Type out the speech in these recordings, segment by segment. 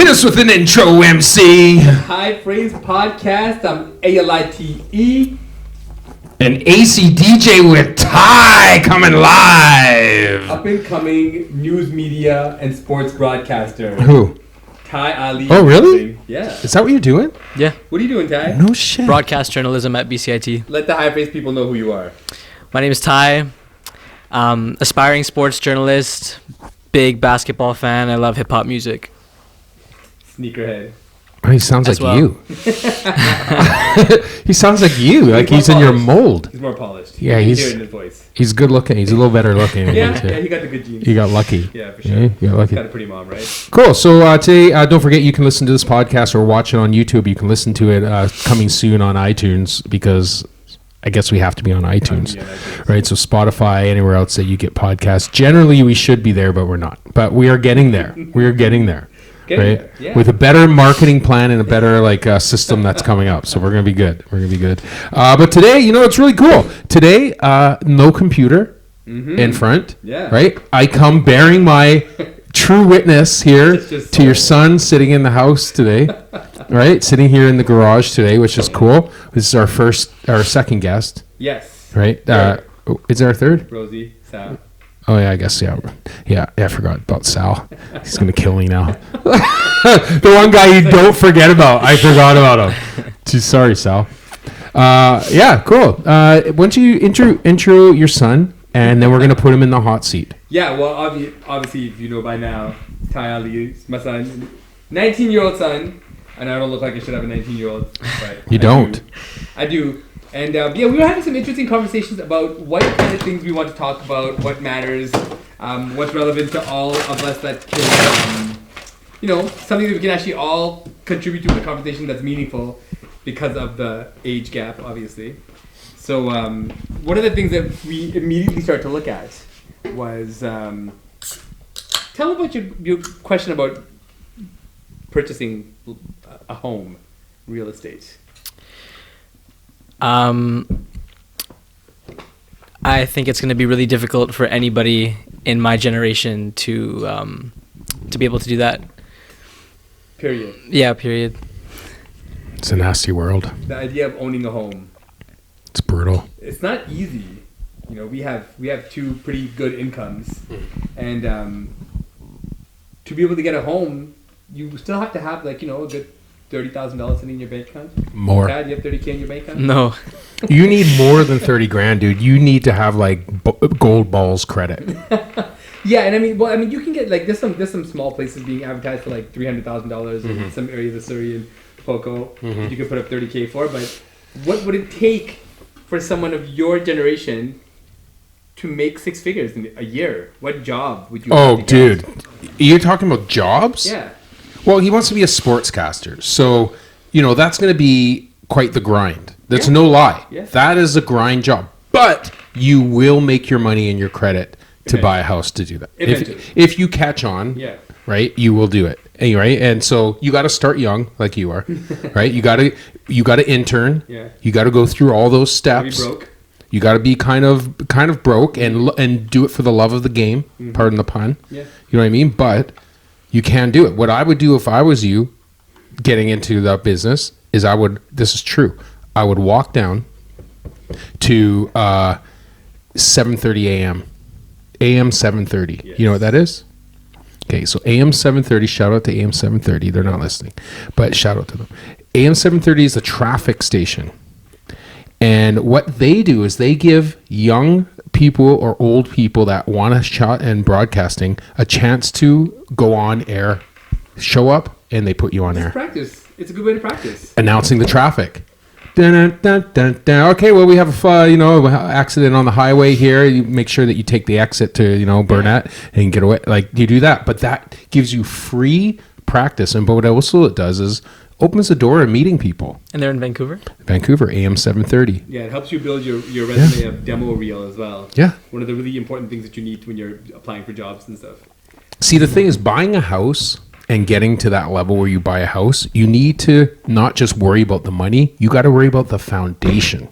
Hit us with an intro, MC. Hi, Phrase Podcast. I'm Alite and ACDJ with Tai coming live. Up and coming news media and sports broadcaster. Who? Tai Ali. Oh, really? Yeah. Is that what you're doing? Yeah. What are you doing, Tai? No shit. Broadcast journalism at BCIT. Let the high Phrase people know who you are. My name is Tai. Aspiring sports journalist. Big basketball fan. I love hip hop music. Sneakerhead. Oh, he sounds like well. you. He sounds like you. Like he's in your mold. He's more polished. Yeah, you can hear it in his voice. He's good looking. He's a little better looking. Yeah, he got the good genes. You got lucky. Yeah, for sure. Yeah, you got lucky. He's got a pretty mom, right? Cool. So today, don't forget you can listen to this podcast or watch it on YouTube. You can listen to it coming soon on iTunes because I guess we have to be on iTunes, right? So Spotify, anywhere else that you get podcasts. Generally, we should be there, but we're not. But we are getting there. We are getting there. Right? Yeah. With a better marketing plan and a better system that's coming up. So we're going to be good. We're going to be good. But today, it's really cool. Today, no computer in front. Yeah. Right? I come bearing my true witness here to your son sitting in the house today. Right? Sitting here in the garage today, which is cool. This is our second guest. Yes. Right? Is there a third? Rosie, Sal. Oh, yeah, I guess, yeah. Yeah, I forgot about Sal. He's going to kill me now. The one guy you don't forget about. I forgot about him. Sorry, Sal. Yeah, cool. Why don't you intro your son, and then we're going to put him in the hot seat. Yeah, well, obviously, if you know by now, Tai Ali is my son, 19-year-old son, and I don't look like I should have a 19-year-old. But You don't. I do. And we were having some interesting conversations about what kind of things we want to talk about, what matters, what's relevant to all of us that can, something that we can actually all contribute to a conversation that's meaningful because of the age gap, obviously. So one of the things that we immediately start to look at was, tell about your question about purchasing a home, real estate. I think it's going to be really difficult for anybody in my generation to be able to do that. Period. Yeah, period. It's a nasty world. The idea of owning a home. It's brutal. It's not easy. We have two pretty good incomes, and to be able to get a home, you still have to have a good $30,000 sitting in your bank account. More. Dad, you have $30K in your bank account? No. You need more than 30 grand, dude. You need to have gold balls credit. Yeah, and you can get there's some small places being advertised for $300,000 in some areas of Surrey and Poco. You can put up $30K for, but what would it take for someone of your generation to make six figures in a year? What job would you? Oh, dude, you're talking about jobs? Yeah. Well, he wants to be a sportscaster, so that's going to be quite the grind. That's no lie. Yeah. That is a grind job, but you will make your money in your credit to buy a house to do that. If you catch on, right, you will do it. Right, and so you got to start young, like you are, right? You got to intern. Yeah. You got to go through all those steps. Be broke. You got to be kind of broke and do it for the love of the game. Pardon the pun. Yeah. You know what I mean? But you can do it. What I would do if I was you getting into that business is this is true. I would walk down to 7:30 a.m. AM 7:30. Yes. You know what that is? Okay, so AM 7:30, shout out to AM 7:30. They're not listening, but shout out to them. AM 7:30 is a traffic station. And what they do is they give young people or old people that want a shot in broadcasting a chance to go on air, show up, and they put you on air. Practice. It's a good way to practice. Announcing the traffic. Dun, dun, dun, dun. Okay, well, we have a accident on the highway here. You make sure that you take the exit to Burnett and get away. You do that, but that gives you free practice. And but what also it does is opens the door to meeting people. And they're in Vancouver? Vancouver, AM 7:30. Yeah, it helps you build your resume of demo reel as well. Yeah. One of the really important things that you need when you're applying for jobs and stuff. See, the thing is, buying a house and getting to that level where you buy a house, you need to not just worry about the money, you got to worry about the foundation,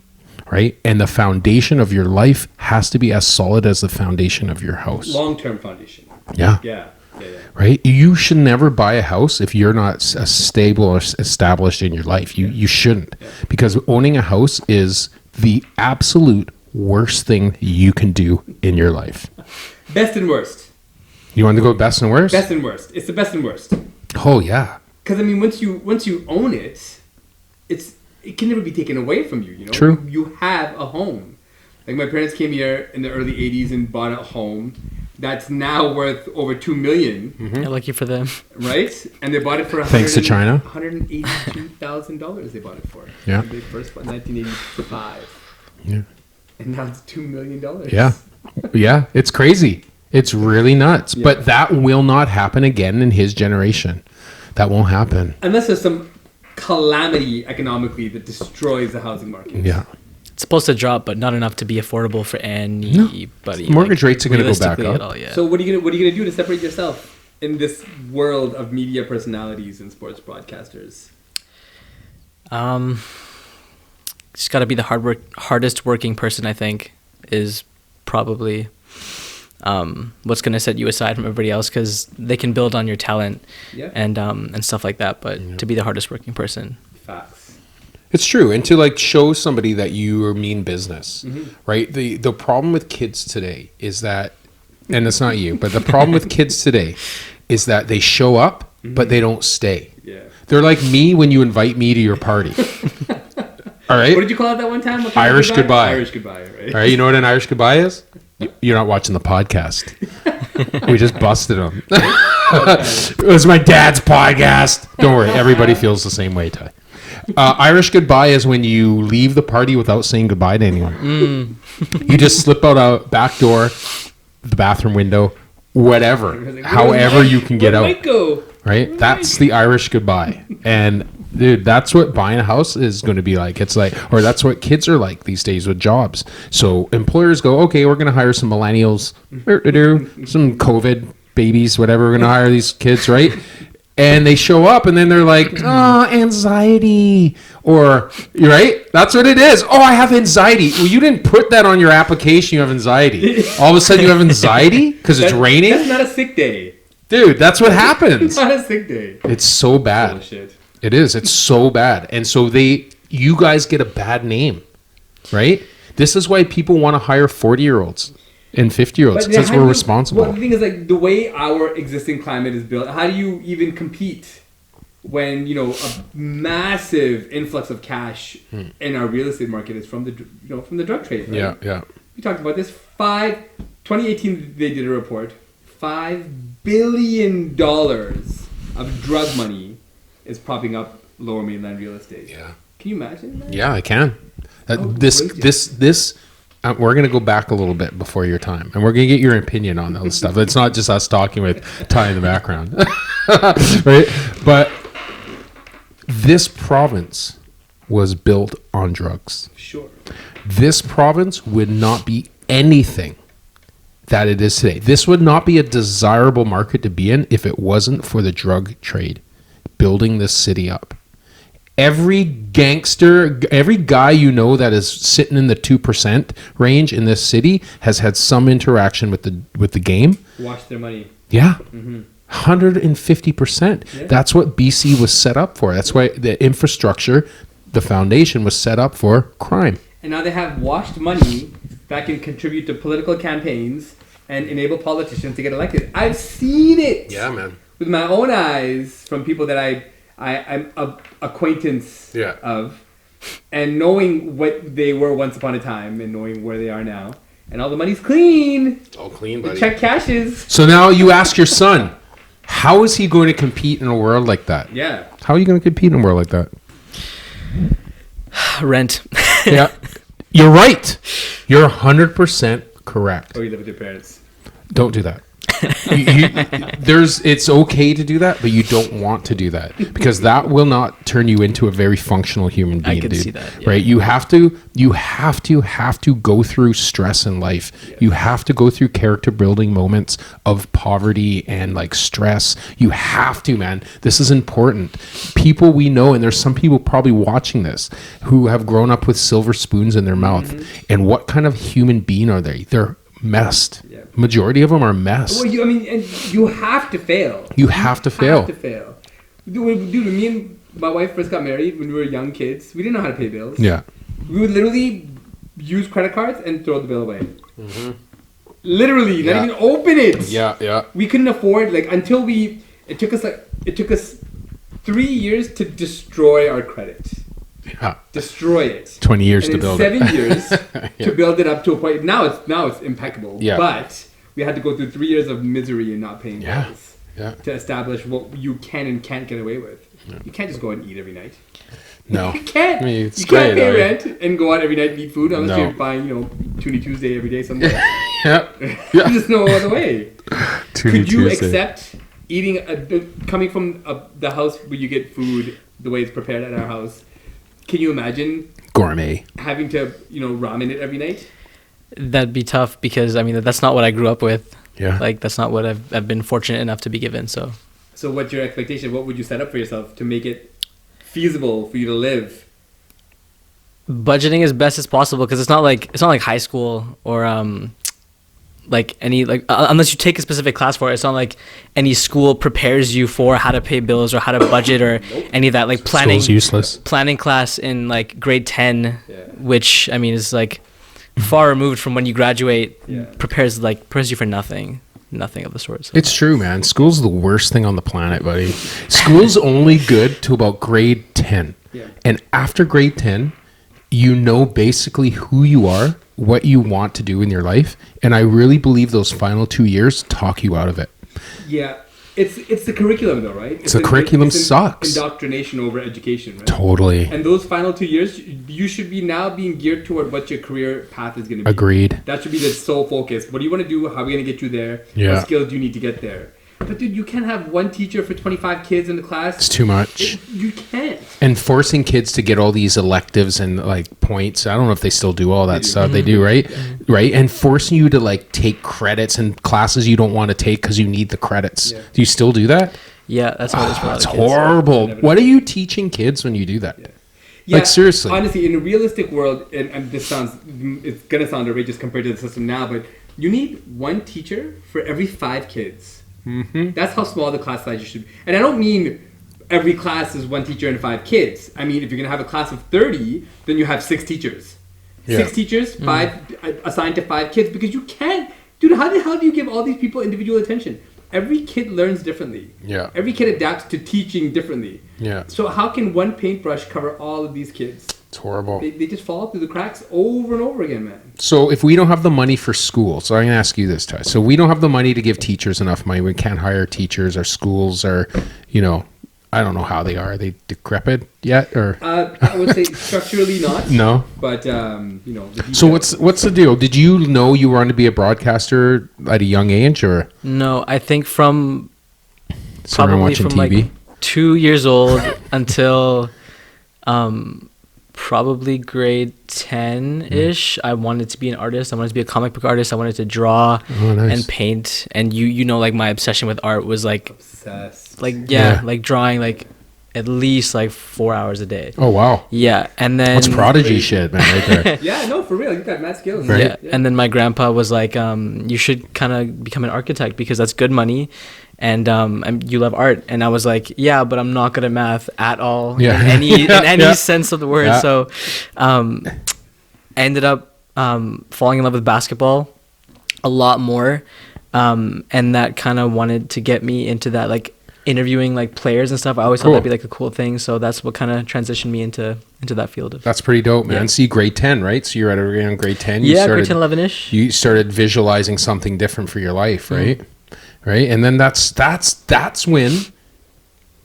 right? And the foundation of your life has to be as solid as the foundation of your house. Long-term foundation. Yeah. Yeah. right? You should never buy a house if you're not stable or established in your life. You shouldn't, because owning a house is the absolute worst thing you can do in your life. Best and worst. You want to go best and worst? Best and worst. It's the best and worst. Oh yeah. Because I mean, once you own it, it can never be taken away from you. You know, True. You have a home. Like my parents came here in the early '80s and bought a home that's now worth over $2 million. Yeah, lucky for them. Right? And they bought it for Thanks to China. $182,000 they bought it for. Yeah. When they first bought 1985. Yeah. And now it's $2 million. Yeah. Yeah. It's crazy. It's really nuts. Yeah. But that will not happen again in his generation. That won't happen. Unless there's some calamity economically that destroys the housing market. Yeah. It's supposed to drop, but not enough to be affordable for anybody. Mortgage rates are going to go back realistically up. at all, yeah. So what are you gonna do to separate yourself in this world of media personalities and sports broadcasters? Just got to be the hardest working person, I think, is probably what's going to set you aside from everybody else, because they can build on your talent and stuff like that. But to be the hardest working person. Facts. It's true. And to like show somebody that you mean business, right? The problem with kids today is that, and it's not you, but the problem with kids today is that they show up, but they don't stay. Yeah. They're like me when you invite me to your party. All right. What did you call it that one time? Irish goodbye. Irish goodbye, right? All right. You know what an Irish goodbye is? You're not watching the podcast. We just busted them. It was my dad's podcast. Don't worry. Everybody feels the same way, Ty. Irish goodbye is when you leave the party without saying goodbye to anyone. You just slip out a back door, the bathroom window, whatever, however you can get out. Right? That's the Irish goodbye. And dude, that's what buying a house is going to be like. It's like, or that's what kids are like these days with jobs. So employers go, okay, we're going to hire some millennials, some COVID babies, whatever. We're going to hire these kids, right? And they show up and then they're like, oh, anxiety. Or, right? That's what it is. Oh, I have anxiety. Well, you didn't put that on your application. You have anxiety. All of a sudden you have anguanxiety because it's raining? That's not a sick day. Dude, that's what happens. It's not a sick day. It's so bad. Bullshit. It is. It's so bad. And so you guys get a bad name, right? This is why people want to hire 40-year-olds and 50-year-olds, since we're responsible. Well, the thing is, like, the way our existing climate is built, how do you even compete when, you know, a massive influx of cash in our real estate market is from the drug trade, right? Yeah, yeah. We talked about this. 2018, they did a report. $5 billion of drug money is propping up lower mainland real estate. Yeah. Can you imagine that? Yeah, I can. We're going to go back a little bit before your time, and we're going to get your opinion on those stuff. It's not just us talking with Ty in the background. Right? But this province was built on drugs. Sure. This province would not be anything that it is today. This would not be a desirable market to be in if it wasn't for the drug trade building this city up. Every gangster, every guy you know that is sitting in the 2% range in this city has had some interaction with the game. Watch their money. Yeah. 150%. Yeah. That's what BC was set up for. That's why the infrastructure, the foundation was set up for crime. And now they have washed money that can contribute to political campaigns and enable politicians to get elected. I've seen it. Yeah, man. With my own eyes from people that I'm an acquaintance of, and knowing what they were once upon a time and knowing where they are now, and all the money's clean. It's all clean, buddy. The check cashes. So now you ask your son, how is he going to compete in a world like that? Yeah. How are you going to compete in a world like that? Rent. Yeah. You're right. You're 100% correct. Or you live with your parents. Don't do that. It's okay to do that, but you don't want to do that because that will not turn you into a very functional human being. I can dude. see that, yeah. Right? You have to go through stress in life. Yeah. You have to go through character building moments of poverty and like stress. You have to, man. This is important. People we know, and there's some people probably watching this who have grown up with silver spoons in their mouth. And what kind of human being are they? They're messed. Yeah. Majority of them are messed. Well, and you have to fail. You have to fail. Dude, me and my wife first got married when we were young kids. We didn't know how to pay bills. Yeah. We would literally use credit cards and throw the bill away. Literally, not even open it. Yeah. We couldn't afford until it took us 3 years to destroy our credit. Yeah. Destroy it. 20 years to build it. 7 years to build it up to a point. Now it's impeccable. Yeah. But we had to go through 3 years of misery and not paying bills. Yeah. To establish what you can and can't get away with. Yeah. You can't just go out and eat every night. No. You can't. You can't pay rent and go out every night and eat food unless you're buying, Toonie Tuesday every day somewhere. Yeah. There's no other way. Could you Tuesday. accept coming from the house where you get food the way it's prepared at our house? Can you imagine gourmet having to, ramen it every night? That'd be tough because that's not what I grew up with. Yeah. That's not what I've been fortunate enough to be given. So what's your expectation? What would you set up for yourself to make it feasible for you to live? Budgeting as best as possible because it's not like high school or unless you take a specific class for it. It's not like any school prepares you for how to pay bills or how to budget or any of that. Like School's useless. Planning class in grade 10, which is far removed from when you graduate. Prepares you for nothing of the sort. So. It's true, man. School's the worst thing on the planet, buddy. School's only good to about grade 10. Yeah. And after grade 10, you know basically who you are, what you want to do in your life, and I really believe those final 2 years talk you out of it. Yeah. It's the curriculum though, right? The curriculum sucks. Indoctrination over education, right? Totally. And those final 2 years, you should be now being geared toward what your career path is going to be. Agreed. That should be the sole focus. What do you want to do? How are we going to get you there? Yeah. What skills do you need to get there? But dude, you can't have one teacher for 25 kids in the class. It's too much. You can't. And forcing kids to get all these electives and points. I don't know if they still do all that stuff. They do, right? Yeah. Right. And forcing you to take credits and classes you don't want to take because you need the credits. Yeah. Do you still do that? Yeah, that's what it's for. That's horrible. What are you teaching kids when you do that? Yeah. Seriously. Honestly, in a realistic world, and it's gonna sound outrageous compared to the system now, but you need one teacher for every 5 kids. Mm-hmm. That's how small the class size should be. And I don't mean every class is one teacher and 5 kids. I mean, if you're going to have a class of 30, then you have 6 teachers. Yeah. 6 teachers, 5 assigned to 5 kids, because you can't... Dude, how the hell do you give all these people individual attention? Every kid learns differently. Yeah. Every kid adapts to teaching differently. Yeah. So how can one paintbrush cover all of these kids? It's horrible. They just fall through the cracks over and over again, man. So if we don't have the money for school, so I'm going to ask you this, Ty. So we don't have the money to give teachers enough money. We can't hire teachers. Our schools are, I don't know how they are. Are they decrepit yet? Or I would say structurally not. No. But, So what's the deal? Did you know you wanted to be a broadcaster at a young age? Or no, I think from probably from TV? 2 years old until... probably grade 10-ish. I wanted to be an artist. I wanted to be a comic book artist. I wanted to draw and paint. And my obsession with art was obsessed. Drawing at least 4 hours a day. Oh wow. Yeah, and then that's prodigy shit, man, right there. Yeah, no, for real. You got mad skills. Right? Yeah. And then my grandpa was like, you should kind of become an architect because that's good money. And you love art, and I was like, yeah, but I'm not good at math at all in any sense of the word. Yeah. So, I ended up falling in love with basketball a lot more, and that kind of wanted to get me into that, interviewing players and stuff. I always thought that'd be a cool thing. So that's what kind of transitioned me into that field. That's pretty dope, man. Yeah. See, grade 10, right? So you're at around grade 10. Grade 10, 11-ish. You started visualizing something different for your life, right? Mm-hmm. Right, and then that's when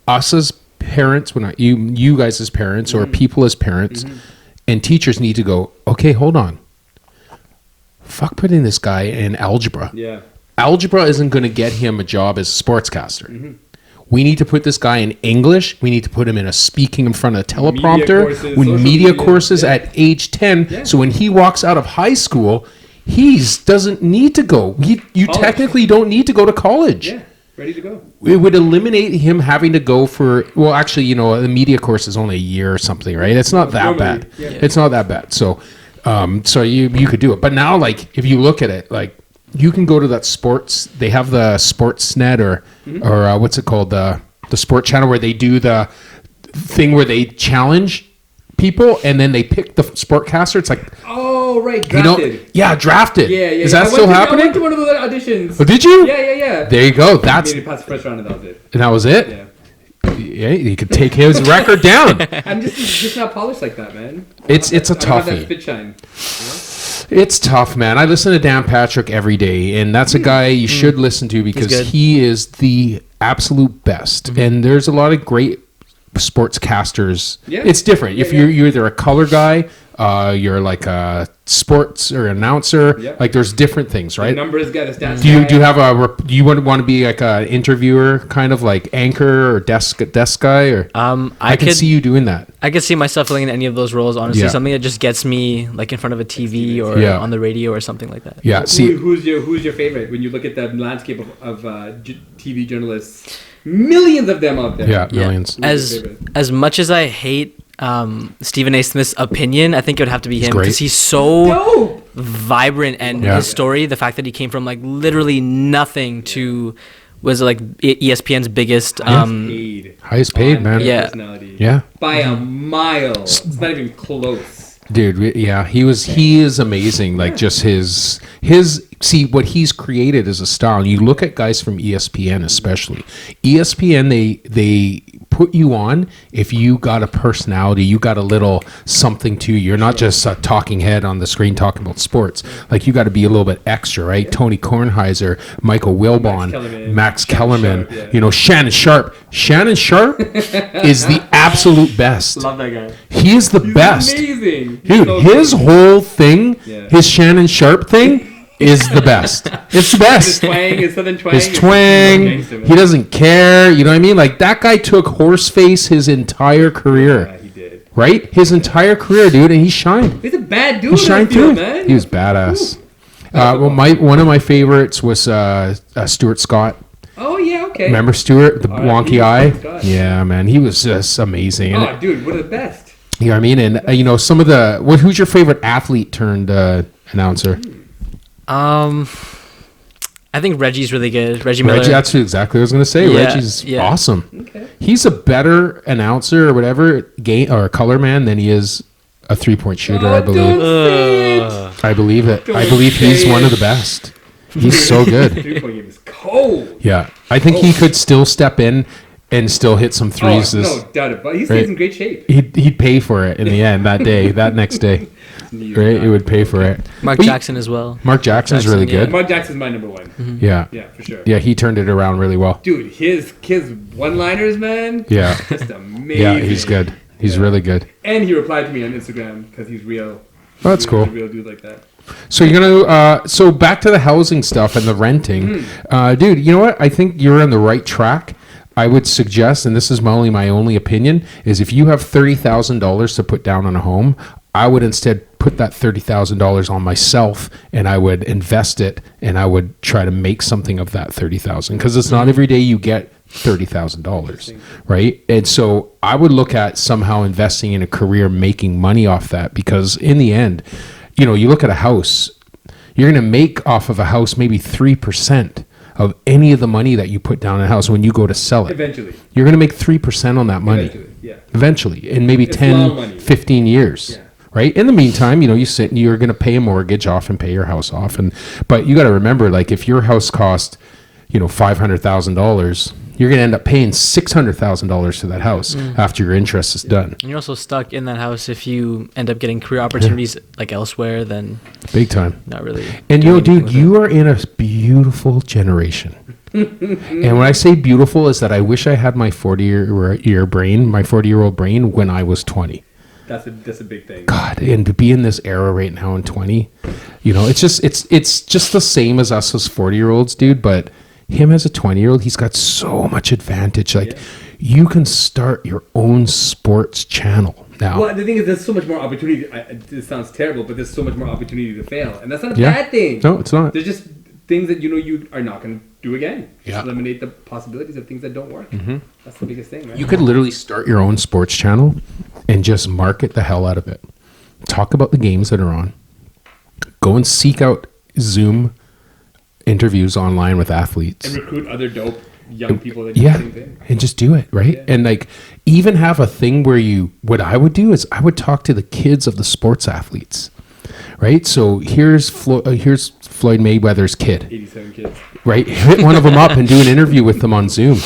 us as parents, when you guys as parents, or people as parents, and teachers need to go, okay, hold on. Fuck putting this guy in algebra. Yeah, algebra isn't going to get him a job as a sportscaster. Mm-hmm. We need to put this guy in English. We need to put him in a speaking in front of a teleprompter, media courses at age 10. Yeah. So when he walks out of high school, he doesn't need to go. You technically don't need to go to college. Yeah, ready to go. It would eliminate him having to go for, well, actually, the media course is only a year or something, right? It's not that bad. Yeah. It's not that bad. So, so you could do it. But now, if you look at it, you can go to that sports. They have the Sportsnet or what's it called, the sport channel where they do the thing where they challenge people and then they pick the sportcaster. It's like, oh right, drafted. Drafted. Yeah. Is that still happening? I went to one of those auditions. Oh, did you? Yeah. There you go. That's made it past the first round and that was it. And that was it. Yeah. He could take his record down. I'm just not polished like that, man. It's a I don't have that toughie. spit shine. It's tough, man. I listen to Dan Patrick every day, and that's a guy you should listen to because he is the absolute best. And there's a lot of great sportscasters. Yeah. It's different. If you're either a color guy, you're like a sports or announcer. Yeah. Like there's different things, right? The numbers guy, the stats do you guy. Do you want to be like an interviewer, kind of like anchor or desk guy, or I can see you doing that. I could see myself filling in any of those roles. Honestly, something that just gets me like in front of a TV or on the radio or something like that. Yeah. Who's your favorite when you look at the landscape of TV journalists? Millions of them out there. Yeah, millions. As much as I hate Stephen A. Smith's opinion, I think it would have to be him because he's so vibrant and his story, the fact that he came from like literally nothing to was like ESPN's biggest highest paid man. Yeah, by a mile. It's not even close. Dude, yeah, he is amazing. Like just his see what he's created as a style. You look at guys from ESPN, especially ESPN. They put you on if you got a personality, you got a little something to you. You're not just a talking head on the screen talking about sports. Like you got to be a little bit extra, right? Tony Kornheiser, Michael Wilbon, Max Kellerman, Shannon Sharp. Shannon Sharp is the absolute best. Love that guy. He is the best. Amazing. Dude, his whole thing, his Shannon Sharp thing, is the best. It's the best. His southern twang. His twang. He doesn't care. You know what I mean? Like that guy took Horseface his entire career. Yeah, he did. Right? His entire career, dude, and he shined. He's a bad dude. He shined too. Man. He was badass. One of my favorites was Stuart Scott. Oh yeah, okay. Remember Stuart, the wonky eye? Yeah, man, he was just amazing. Oh, dude, one of the best. You know what I mean? And some of the who's your favorite athlete turned announcer? I think Reggie's really good. Reggie Miller. That's exactly what I was going to say. Reggie's awesome. Okay. He's a better announcer or whatever, game or color man than he is a 3-point shooter. I believe. I believe it. I believe he's one of the best. He's so good. 3-point game is cold. Yeah, I think he could still step in and still hit some threes. No doubt it. But he's in great shape. He'd pay for it in the end that next day. Right, it would pay for it. Mark Jackson as well. Mark Jackson's really good. Mark Jackson's my number one. Mm-hmm. Yeah, for sure. Yeah, he turned it around really well. Dude, his one-liners, man. Yeah, just amazing. Yeah, he's good. He's really good. And he replied to me on Instagram because he's real. That's cool. He's a real dude like that. So you're gonna so back to the housing stuff and the renting, dude. You know what? I think you're on the right track. I would suggest, and this is my only opinion, is if you have $30,000 to put down on a home, I would instead put that $30,000 on myself, and I would invest it, and I would try to make something of that $30,000 because it's not every day you get $30,000, right? And so I would look at somehow investing in a career making money off that because in the end, you look at a house, you're going to make off of a house maybe 3% of any of the money that you put down in a house when you go to sell it. Eventually. You're going to make 3% on that money. Eventually. In maybe 10, 15 years. Yeah. Right? In the meantime, you sit and you're going to pay a mortgage off and pay your house off. But you got to remember, like if your house cost, $500,000, you're going to end up paying $600,000 to that house after your interest is done. And you're also stuck in that house if you end up getting career opportunities like elsewhere, then big time. Not really. And dude, you are in a beautiful generation. And when I say beautiful is that I wish I had my 40-year brain, my 40-year-old brain when I was 20. That's a big thing. God, and to be in this era right now in 20, it's just the same as us as 40-year-olds, dude, but him as a 20-year-old, he's got so much advantage. Like, you can start your own sports channel now. Well, the thing is, there's so much more opportunity. This sounds terrible, but there's so much more opportunity to fail, and that's not a bad thing. No, it's not. There's just things that you are not going to do again. Yeah. Just eliminate the possibilities of things that don't work. Mm-hmm. That's the biggest thing, right? You could literally start your own sports channel and just market the hell out of it. Talk about the games that are on. Go and seek out Zoom interviews online with athletes. And recruit other dope young people that do the same thing. And just do it, right? Yeah. And like even have a thing where what I would do is I would talk to the kids of the sports athletes, right? So here's Floyd Mayweather's kid, 87 kids, right? Hit one of them up and do an interview with them on Zoom,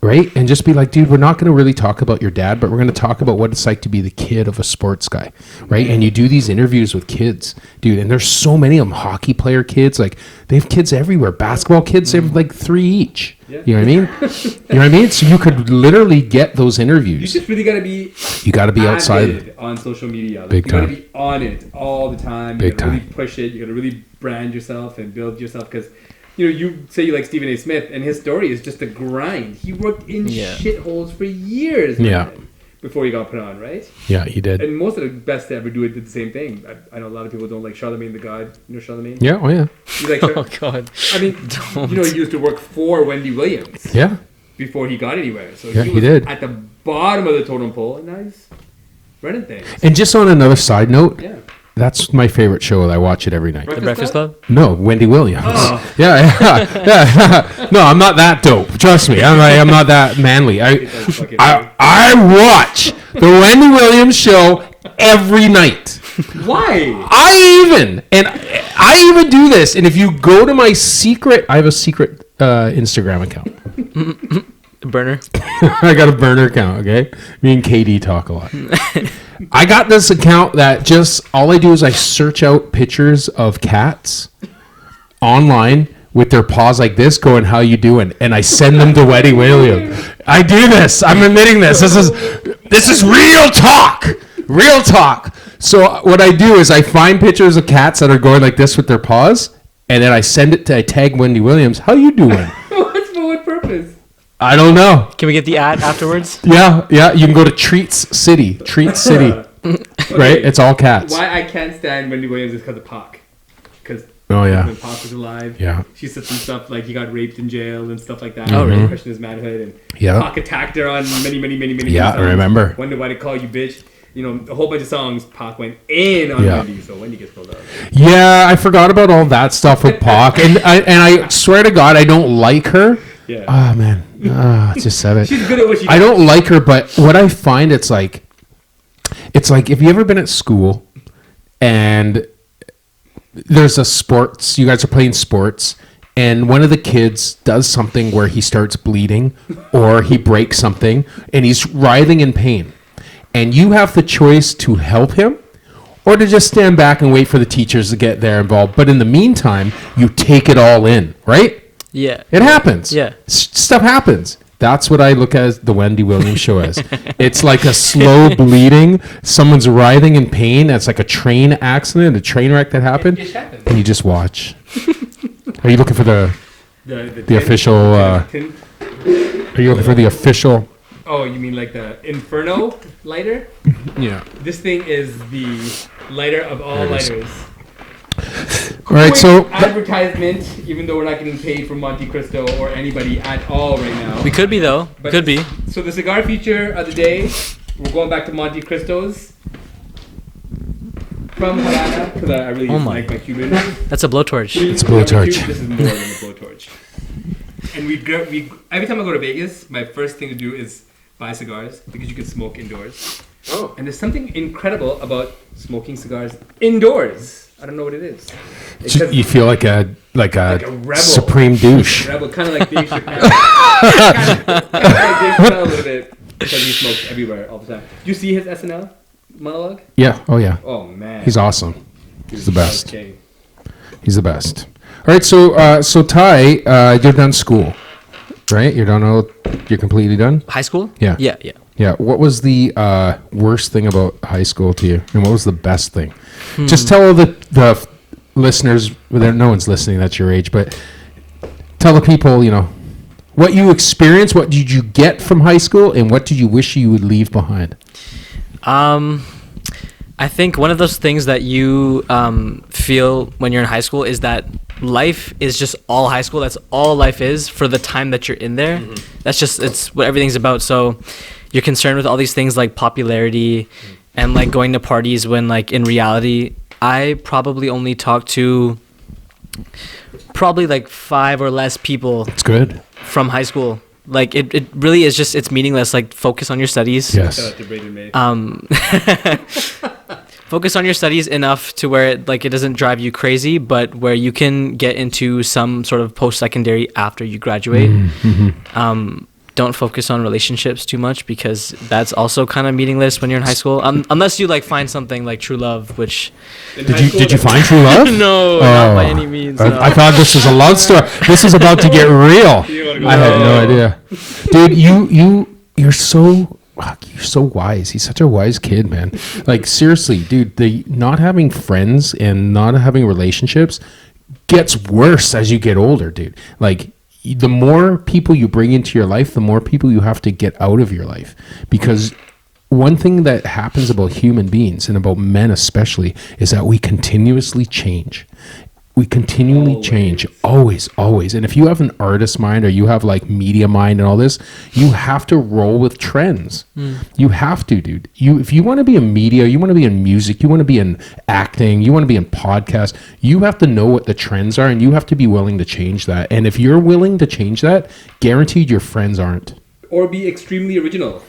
right? And just be like, dude, we're not going to really talk about your dad, but we're going to talk about what it's like to be the kid of a sports guy, right? And you do these interviews with kids, dude, and there's so many of them. Hockey player kids, like they have kids everywhere. Basketball kids, they have like 3 each. Yeah. You know what I mean? You know what I mean? So you could literally get those interviews. You just really gotta be. You got to be outside on social media. Like, Big you gotta time. be on it all the time. You Big gotta really time. push it. You gotta really brand yourself and build yourself because. You know, you say you like Stephen A. Smith, and his story is just a grind. He worked in shitholes for years, man, before he got put on, right? Yeah, he did. And most of the best to ever do it did the same thing. I know a lot of people don't like Charlemagne the God. You know Charlemagne? Yeah, oh yeah. You like Oh God. I mean, you know, he used to work for Wendy Williams. Yeah. Before he got anywhere. So Yeah, he he was did. at the bottom of the totem pole, and now he's running things. And just on another side note, Yeah. that's my favorite show. I watch it every night. The Breakfast Club? No, Wendy Williams. Oh. Yeah. No, I'm not that dope. Trust me. I'm not that manly. I watch the Wendy Williams show every night. Why? I even do this. And if you go to my secret, I have a secret Instagram account. Burner. I got a burner account, okay? Me and KD talk a lot. I got this account that just, all I do is I search out pictures of cats online with their paws like this going, how you doing? And I send them to Wendy Williams. I do this. I'm admitting this. This is real talk. Real talk. So what I do is I find pictures of cats that are going like this with their paws, and then I tag Wendy Williams. How you doing? For what purpose? I don't know. Can we get the ad afterwards? Yeah. You can go to Treats City. Right? It's all cats. Why I can't stand Wendy Williams is because of Pac. Because when Pac was alive, she said some stuff like he got raped in jail and stuff like that. Oh, really? Questioned his manhood, and Yeah. Pac attacked her on many Yeah, songs. I remember. Wonder why they call you bitch. You know, a whole bunch of songs. Pac went in on Wendy, so Wendy gets pulled up. Yeah, I forgot about all that stuff with Pac, and I swear to God, I don't like her. Yeah. Oh man, I just said it. She's good at what she does. I don't like her, but what I find it's like if you ever been at school and there's a sports, you guys are playing sports, and one of the kids does something where he starts bleeding or he breaks something and he's writhing in pain, and you have the choice to help him or to just stand back and wait for the teachers to get there involved. But in the meantime, you take it all in, right? Yeah. It happens. Yeah. Stuff happens. That's what I look at the Wendy Williams show as. It's like a slow bleeding. Someone's writhing in pain. It's like a train accident, a train wreck that happened. It happens. And you just watch. Are you looking for the official... are you looking for the official... Oh, you mean like the Inferno lighter? Yeah. This thing is the lighter of all lighters. All right, so... advertisement, even though we're not getting paid from Monte Cristo or anybody at all right now. We could be, though. But Could be. So the cigar feature of the day, we're going back to Monte Cristo's. From Havana, because I really like my Cuban. That's a blowtorch. It's a blowtorch. This is more than a blowtorch. And we every time I go to Vegas, my first thing to do is buy cigars because you can smoke indoors. Oh. And there's something incredible about smoking cigars indoors. I don't know what it is. You feel like a rebel. supreme douche. Rebel, kind of like Dave Chappelle. kind of like Dave Chappelle a little bit because he smokes everywhere all the time. Do you see his SNL monologue? Yeah. Oh, yeah. Oh, man. He's awesome. He's the best. Okay. He's the best. All right, so Ty, you're done school, right? You're completely done? High school? Yeah. Yeah. What was the worst thing about high school to you, and what was the best thing? Just tell the listeners. Well, no one's listening that's your age, but tell the people, what you experienced. What did you get from high school, and what did you wish you would leave behind? I think one of those things that you feel when you're in high school is that life is just all high school. That's all life is for the time that you're in there. Mm-hmm. It's what everything's about. So you're concerned with all these things like popularity and like going to parties when like in reality, I probably only talked to Probably like 5 or less people. It's good. From high school. Like it really is just, it's meaningless. Like focus on your studies. Yes. Shout out to Braden May. Focus on your studies enough to where it doesn't drive you crazy, but where you can get into some sort of post-secondary after you graduate. Mm-hmm. Don't focus on relationships too much, because that's also kind of meaningless when you're in high school, unless you like find something like true love, which Did you find true love? no, not by any means. No. I thought this was a love story. This is about to get real. I had no idea, dude. You're so wise. He's such a wise kid, man. Like seriously, dude. The not having friends and not having relationships gets worse as you get older, dude. Like the more people you bring into your life, the more people you have to get out of your life. Because one thing that happens about human beings, and about men especially, is that we continuously change. We continually change. Always. And if you have an artist mind, or you have like media mind and all this, you have to roll with trends. You have to, dude. If you want to be in media, you want to be in music, you want to be in acting, you want to be in podcasts, you have to know what the trends are, and you have to be willing to change that. And if you're willing to change that, guaranteed your friends aren't. Or be extremely original.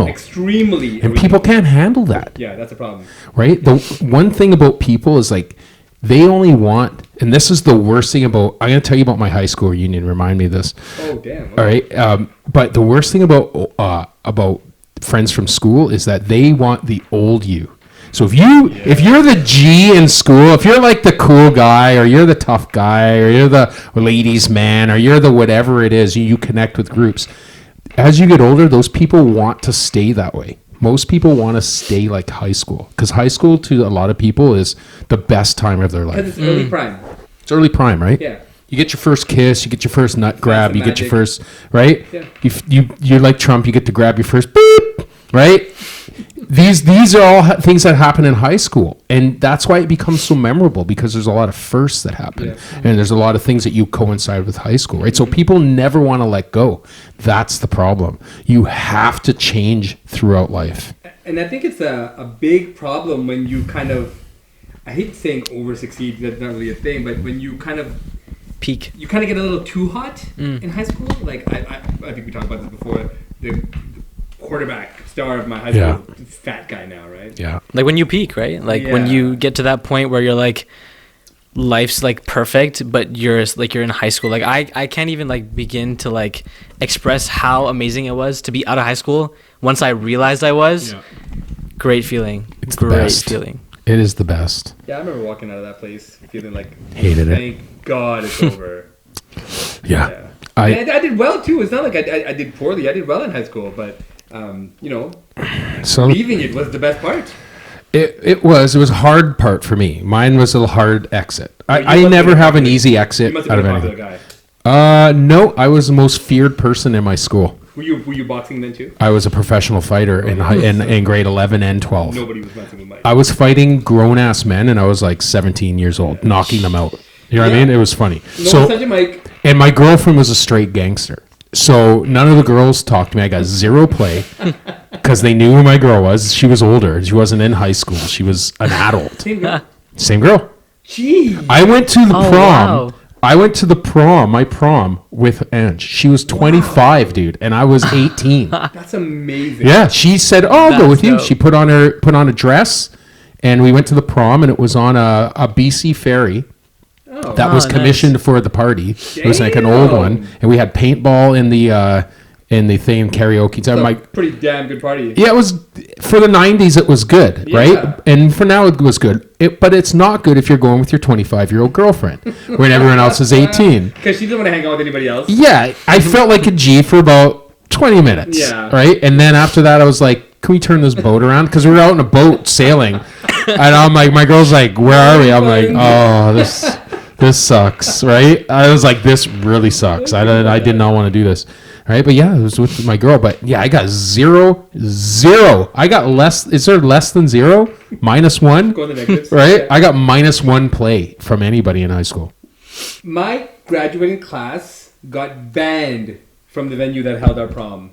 Extremely original. People can't handle that. Yeah, that's a problem. Right? The one thing about people is like, they only want, and this is the worst thing about, I'm going to tell you about my high school reunion. Remind me of this. Oh, damn. Okay. All right. But the worst thing about friends from school is that they want the old you. So if you're the G in school, if you're like the cool guy, or you're the tough guy, or you're the ladies man, or you're the whatever it is, you connect with groups. As you get older, those people want to stay that way. Most people want to stay like high school, because high school to a lot of people is the best time of their life. Because it's early prime. It's early prime, right? Yeah. You get your first kiss, you get your first nut grab, you get your first, right? Yeah. You're like Trump, you get to grab your first beep, right? These are all things that happen in high school, and that's why it becomes so memorable, because there's a lot of firsts that happen, and there's a lot of things that you coincide with high school, right? So people never want to let go. That's the problem. You have to change throughout life. And I think it's a big problem when you kind of, I hate saying over succeed, that's not really a thing, but when you kind of peak, you kind of get a little too hot in high school. Like I think we talked about this before. The quarterback star of my high school, fat guy now, right? Yeah. like when you peak, right? Like when you get to that point where you're like, life's like perfect, but you're in high school. Like I can't even like begin to like express how amazing it was to be out of high school. Once I realized I was, great feeling. It's great the best. feeling. It is the best. Yeah, I remember walking out of that place feeling like, Hated it. thank God it's over. Yeah. I did well too. It's not like I did poorly. I did well in high school, but So leaving it was the best part. It was a hard part for me. Mine was a hard exit. I must never be a have an popular- easy exit You must out have of been a popular anything. guy. No, I was the most feared person in my school. Were you boxing then too? I was a professional fighter in grade 11 and 12. Nobody was messing with Mike. I was fighting grown-ass men, and I was like 17 years old, knocking them out. You know what I mean? It was funny. No such a Mike. And my girlfriend was a straight gangster. So none of the girls talked to me. I got zero play because they knew who my girl was. She was older. She wasn't in high school. She was an adult. Same girl. Gee. I went to the prom. Wow. I went to the prom, my prom, with Ange. She was 25, dude, and I was 18. That's amazing. Yeah, she said, "Oh, I'll go That's with you." dope. She put on a dress, and we went to the prom, and it was on a BC ferry Oh. that was nice. commissioned for the party. It was like an old one, and we had paintball in the thing, karaoke. So It's a pretty damn good party. yeah, it was for the 90s. It was good, Yeah. right? And for now, it was good. But it's not good if you're going with your 25-year-old girlfriend when everyone else is 18. Because she didn't want to hang out with anybody else. Yeah, I felt like a G for about 20 minutes. Yeah. Right? And then after that, I was like, can we turn this boat around? Because we were out in a boat sailing. And I'm like, my girl's like, where are we? I'm like, oh, this sucks. Right? I was like, this really sucks. I did not want to do this. Right? But yeah, it was with my girl. But yeah, I got zero. I got less. Is there less than zero? -1? Go on the negatives. Right? Yeah. I got -1 play from anybody in high school. My graduating class got banned from the venue that held our prom.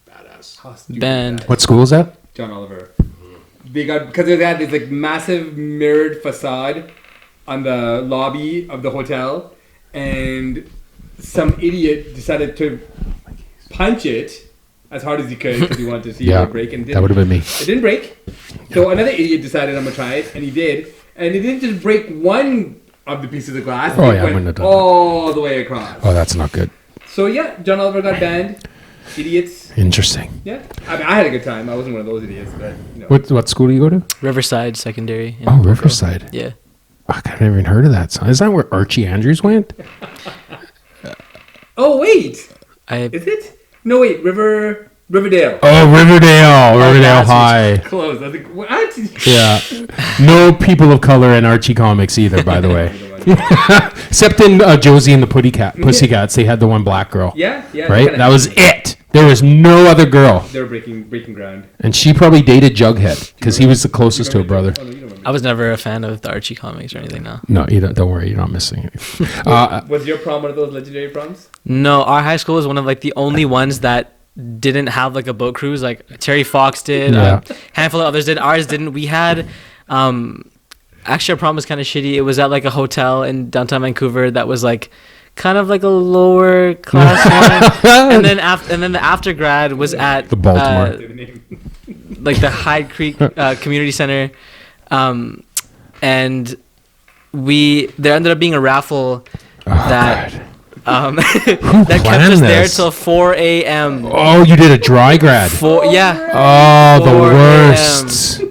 Badass. How stupid Banned. is that? What school is that? John Oliver. Because they had this like massive mirrored facade on the lobby of the hotel, and some idiot decided to punch it as hard as he could because he wanted to see it break. And that would have been me. It didn't break. So another idiot decided I'm going to try it, and he did. And it didn't just break one of the pieces of glass. Oh, it yeah, I wouldn't went have done all the way across. Oh, that's not good. So yeah, John Oliver got banned. Idiots. Interesting. Yeah. I mean, I had a good time. I wasn't one of those idiots, but you know. What school do you go to? Riverside Secondary. Oh, Riverside. Yeah. I haven't even heard of that. Is that where Archie Andrews went? Oh wait, Is it? No wait, Riverdale. Oh, Riverdale High. Close. I was like, what? Yeah. No people of color in Archie comics either, by the way. Except in Josie and the Pussycats, they had the one black girl. Yeah. Right? That was it. There was no other girl. They were breaking ground. And she probably dated Jughead because he was the closest to a brother. Oh, no, you don't remember. I was never a fan of the Archie comics or anything. No. No, you don't worry. You're not missing anything. Was your prom one of those legendary proms? No, our high school was one of like the only ones that didn't have like a boat cruise. Like Terry Fox did. Yeah. A handful of others did. Ours didn't. We had. Actually, our prom was kind of shitty. It was at like a hotel in downtown Vancouver that was like kind of like a lower class one. And then the after grad was at the Baltimore, like the Hyde Creek Community Center, and there ended up being a raffle that that kept us there till 4 a.m. Oh, you did a dry grad. Yeah. Oh, the worst.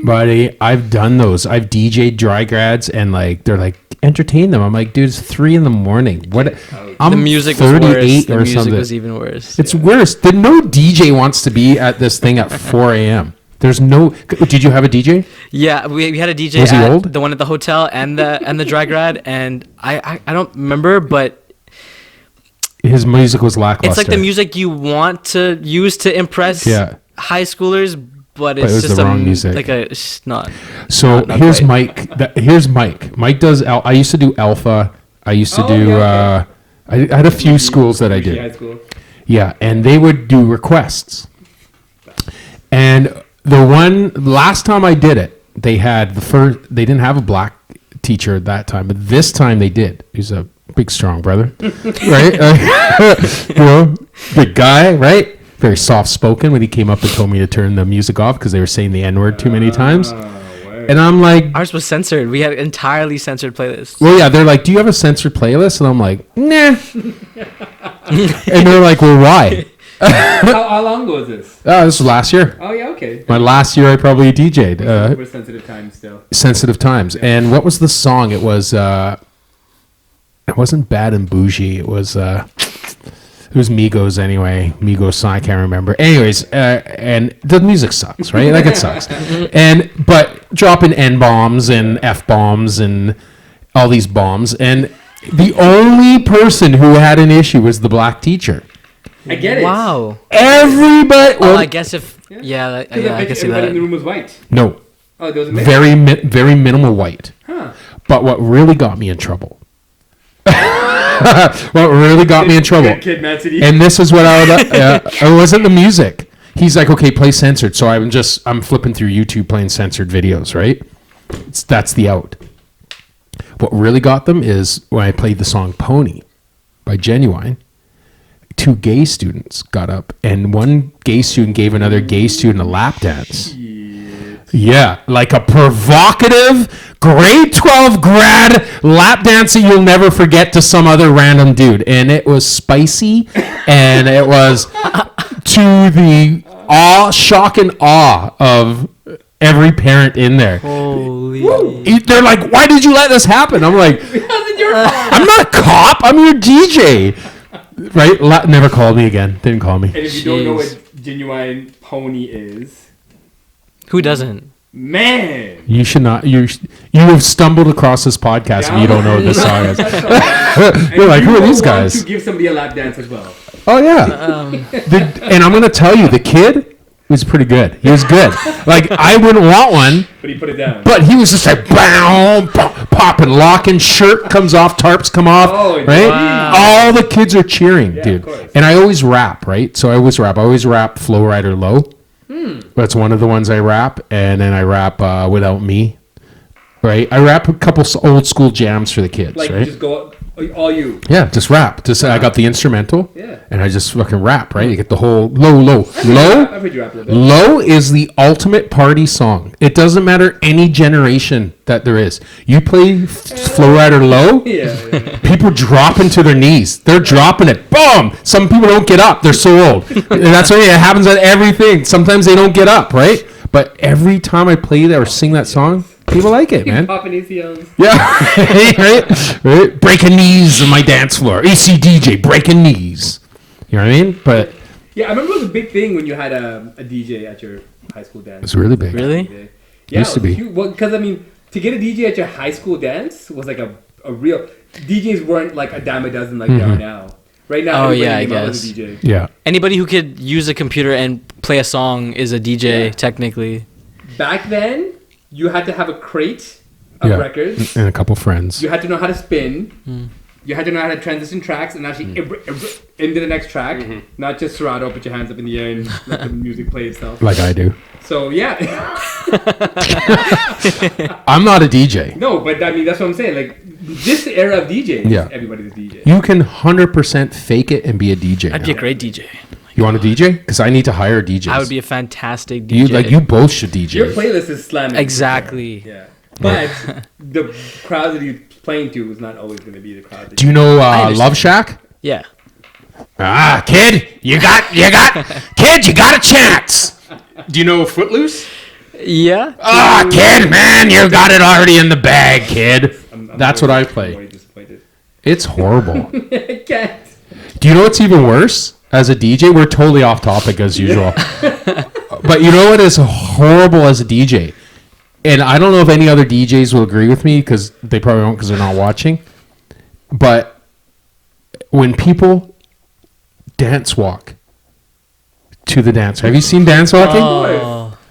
Buddy, I've done those. I've DJ'd dry grads and like they're like entertain them. I'm like, dude, it's 3 a.m. What? I'm the music 38 was worse. The or music something. was even worse. It's worse. No DJ wants to be at this thing at 4 a.m. There's no. Did you have a DJ? Yeah, we had a DJ. Was he old? The one at the hotel and the dry grad, and I don't remember, but his music was lackluster. it's like the music you want to use to impress high schoolers. But it's was just the wrong music. Like it's not. So not here's quite. Mike. Here's Mike. Mike does. I used to do Alpha. I used to do. I had a few schools that I did. High school. Yeah, and they would do requests. And the last time I did it, they had they didn't have a black teacher at that time, but this time they did. He's a big, strong brother, right? Big guy, right? Very soft-spoken when he came up and told me to turn the music off because they were saying the N-word too many times. And I'm like... Ours was censored. We had entirely censored playlists. Well, yeah, they're like, do you have a censored playlist? And I'm like, nah. And they're like, well, why? How long ago was this? This was last year. Oh, yeah, okay. My last year I probably DJ'd. We're sensitive times still. Sensitive times. Yeah. And what was the song? It was... it wasn't Bad and Bougie. It was Migos anyway. Migos song, I can't remember. Anyways, and the music sucks, right? Like it sucks. But dropping N-bombs and F-bombs and all these bombs. And the only person who had an issue was the black teacher. I get it. Wow. Everybody... Well, I guess if... Yeah, I can see everybody that. in the room was white. No. Oh, there was a mix? Very minimal white. Huh. But what really got me in trouble... what really got me in trouble, Kid, Mad City. And this is what I would. It wasn't the music. He's like, okay, play censored. So I'm flipping through YouTube playing censored videos, right? That's the out. What really got them is when I played the song "Pony" by Genuine. 2 gay students got up, and one gay student gave another gay student a lap dance. Yeah, like a provocative grade 12 grad lap dance that you'll never forget to some other random dude. And it was spicy, and it was to the shock and awe of every parent in there. Holy. They're like, why did you let this happen? I'm like, I'm not a cop. I'm your DJ. Right? Never called me again. Didn't call me. And if you don't know what Genuine Pony is... Who doesn't? Man! You should not. You have stumbled across this podcast and you don't know what this song is. You're like, who are these guys? To give somebody a lap dance as well. Oh yeah. And I'm gonna tell you, the kid was pretty good. He was good. Like I wouldn't want one. But he put it down. But he was just like, bow, popping, locking. Shirt comes off, tarps come off. Oh, right? Wow. All the kids are cheering, Yeah, dude. of course. And I always rap, right? So I always rap Flow Rider Low. That's one of the ones I rap, and then I rap Without Me. right? I rap a couple old school jams for the kids, Like right? just go all you. Yeah, just rap. Just I got the instrumental, Yeah. and I just fucking rap, right? You get the whole low. I've heard you rap a little bit. Low is the ultimate party song. It doesn't matter any generation that there is. You play Flow Rider Low, Yeah. people dropping to their knees. They're dropping it. Boom! Some people don't get up. They're so old. And that's what it happens at everything. Sometimes they don't get up, right? But every time I play that or sing that song, people like it, man. Popping ACLs. Yeah, right. Breaking knees on my dance floor. ACDJ, breaking knees. You know what I mean? But Yeah, I remember it was a big thing when you had a DJ at your high school dance. it's really big. Really? Yeah, Used to be. Because I mean, to get a DJ at your high school dance was like a real. DJs weren't like a dime a dozen like they are now. Right now, Oh, everybody yeah, I in the mall guess. is a DJ. Yeah. Anybody who could use a computer and play a song is a DJ, Yeah. technically. Back then, you had to have a crate of Yeah. records. And a couple friends. You had to know how to spin. You had to know how to transition tracks and actually into the next track. Not just Serato, put your hands up in the air and let the music play itself. Like I do. So, yeah. I'm not a DJ. No, but I mean, that's what I'm saying. Like, this era of DJs, Yeah. everybody's a DJ. You can 100% fake it and be a DJ. I'd be a now. great DJ. You want a DJ? Because I need to hire a DJ. I would be a fantastic DJ. You both should DJ. Your playlist is slamming. Exactly. Yeah. But the crowd that you're playing to is not always going to be the crowd that Do you know understand. Love Shack? Yeah. Ah, kid, you got, kid, you got a chance. Do you know Footloose? Yeah. Ah, kid, man, you got it already in the bag, kid. I'm That's what I play. very disappointed. It's horrible. I can't. Do you know what's even worse? As a DJ, we're totally off topic as usual. But you know what is horrible as a DJ? And I don't know if any other DJs will agree with me because they probably won't because they're not watching. But when people dance walk to the dance, have you seen dance walking?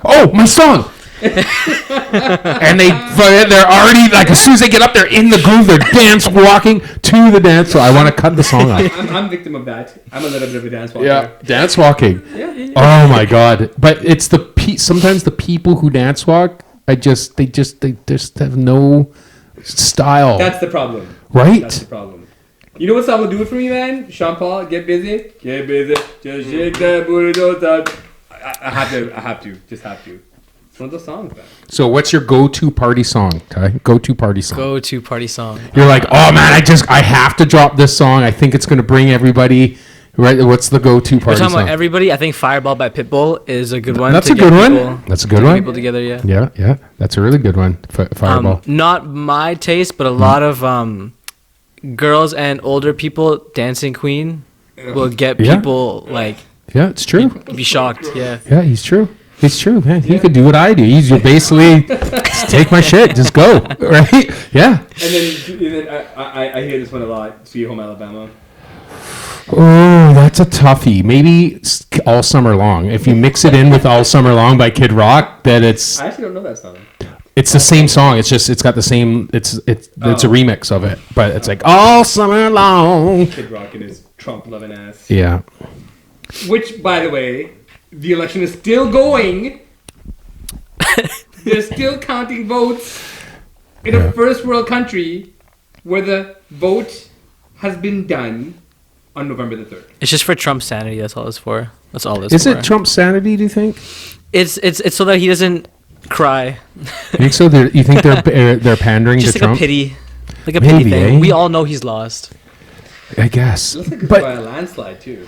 Oh, my song! And they're already, like, as soon as they get up, they're in the groove, they're dance walking to the dance. So I want to cut the song off. I'm victim of that. I'm a little bit of a dance walker. Yeah, dance walking. Yeah. Oh my god! But it's sometimes the people who dance walk. They just have no style. That's the problem. Right? That's the problem. You know what song will do it for me, man? Sean Paul, Get Busy. Get busy. Just shake that booty, don't stop. I have to. Just have to. It's one of those songs, man. So what's your go-to party song, Ty? Go-to party song. Go-to party song. You're like, oh man, I have to drop this song. I think it's gonna bring everybody. Right? What's the go-to We're party talking song? about everybody. I think Fireball by Pitbull is a good one. That's to a good get one. people- That's a good to get one. People together, yeah. Yeah, that's a really good one. Fireball. Not my taste, but a lot of girls and older people dancing Queen will get Yeah. people like Yeah, it's true. be shocked. Yeah. Yeah, he's true. It's true, man. He could do what I do. He's basically just take my shit, just go, right? Yeah. And then I hear this one a lot. Sweet Home Alabama. Oh, that's a toughie. Maybe All Summer Long. If you mix it in with All Summer Long by Kid Rock, then it's I actually don't know that song. the same song. It's just it's got the same. It's a remix of it, but it's like All Summer Long. Kid Rock and his Trump loving ass. Yeah. Which, by the way, the election is still going. They're still counting votes in a first world country where the vote has been done on November the 3rd. It's just for Trump's sanity. That's all it's for. That's all it's Is for. it Trump's sanity? Do you think? It's so that he doesn't cry. You think so? You think they're pandering Just to like Trump? a pity, like a pity Maybe, thing. eh? We all know he's lost. I guess. It looks like it's But by a landslide, too.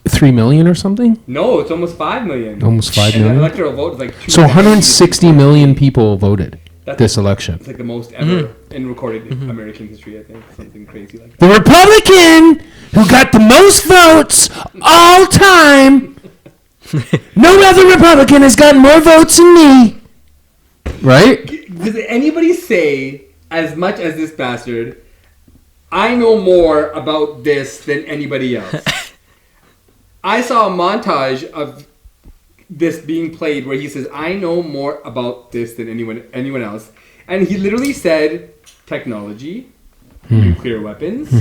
3 million or something? No, it's almost 5 million. Almost 5 And the million. electoral vote is like 2 So 160 million people voted this election. It's like the most ever in recorded American history, I think. Something crazy like that. The Republican who got the most votes all time. No other Republican has gotten more votes than me. Right? Does anybody say, as much as this bastard, I know more about this than anybody else? I saw a montage of this being played where he says, I know more about this than anyone else. And he literally said technology, nuclear weapons,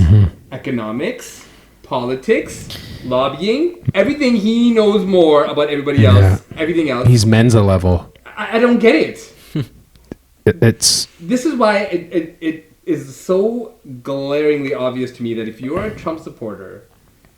economics, politics, lobbying, everything. He knows more about everybody else, everything else. He's Mensa level. I don't get it. It's This is why it is so glaringly obvious to me that if you're a Trump supporter,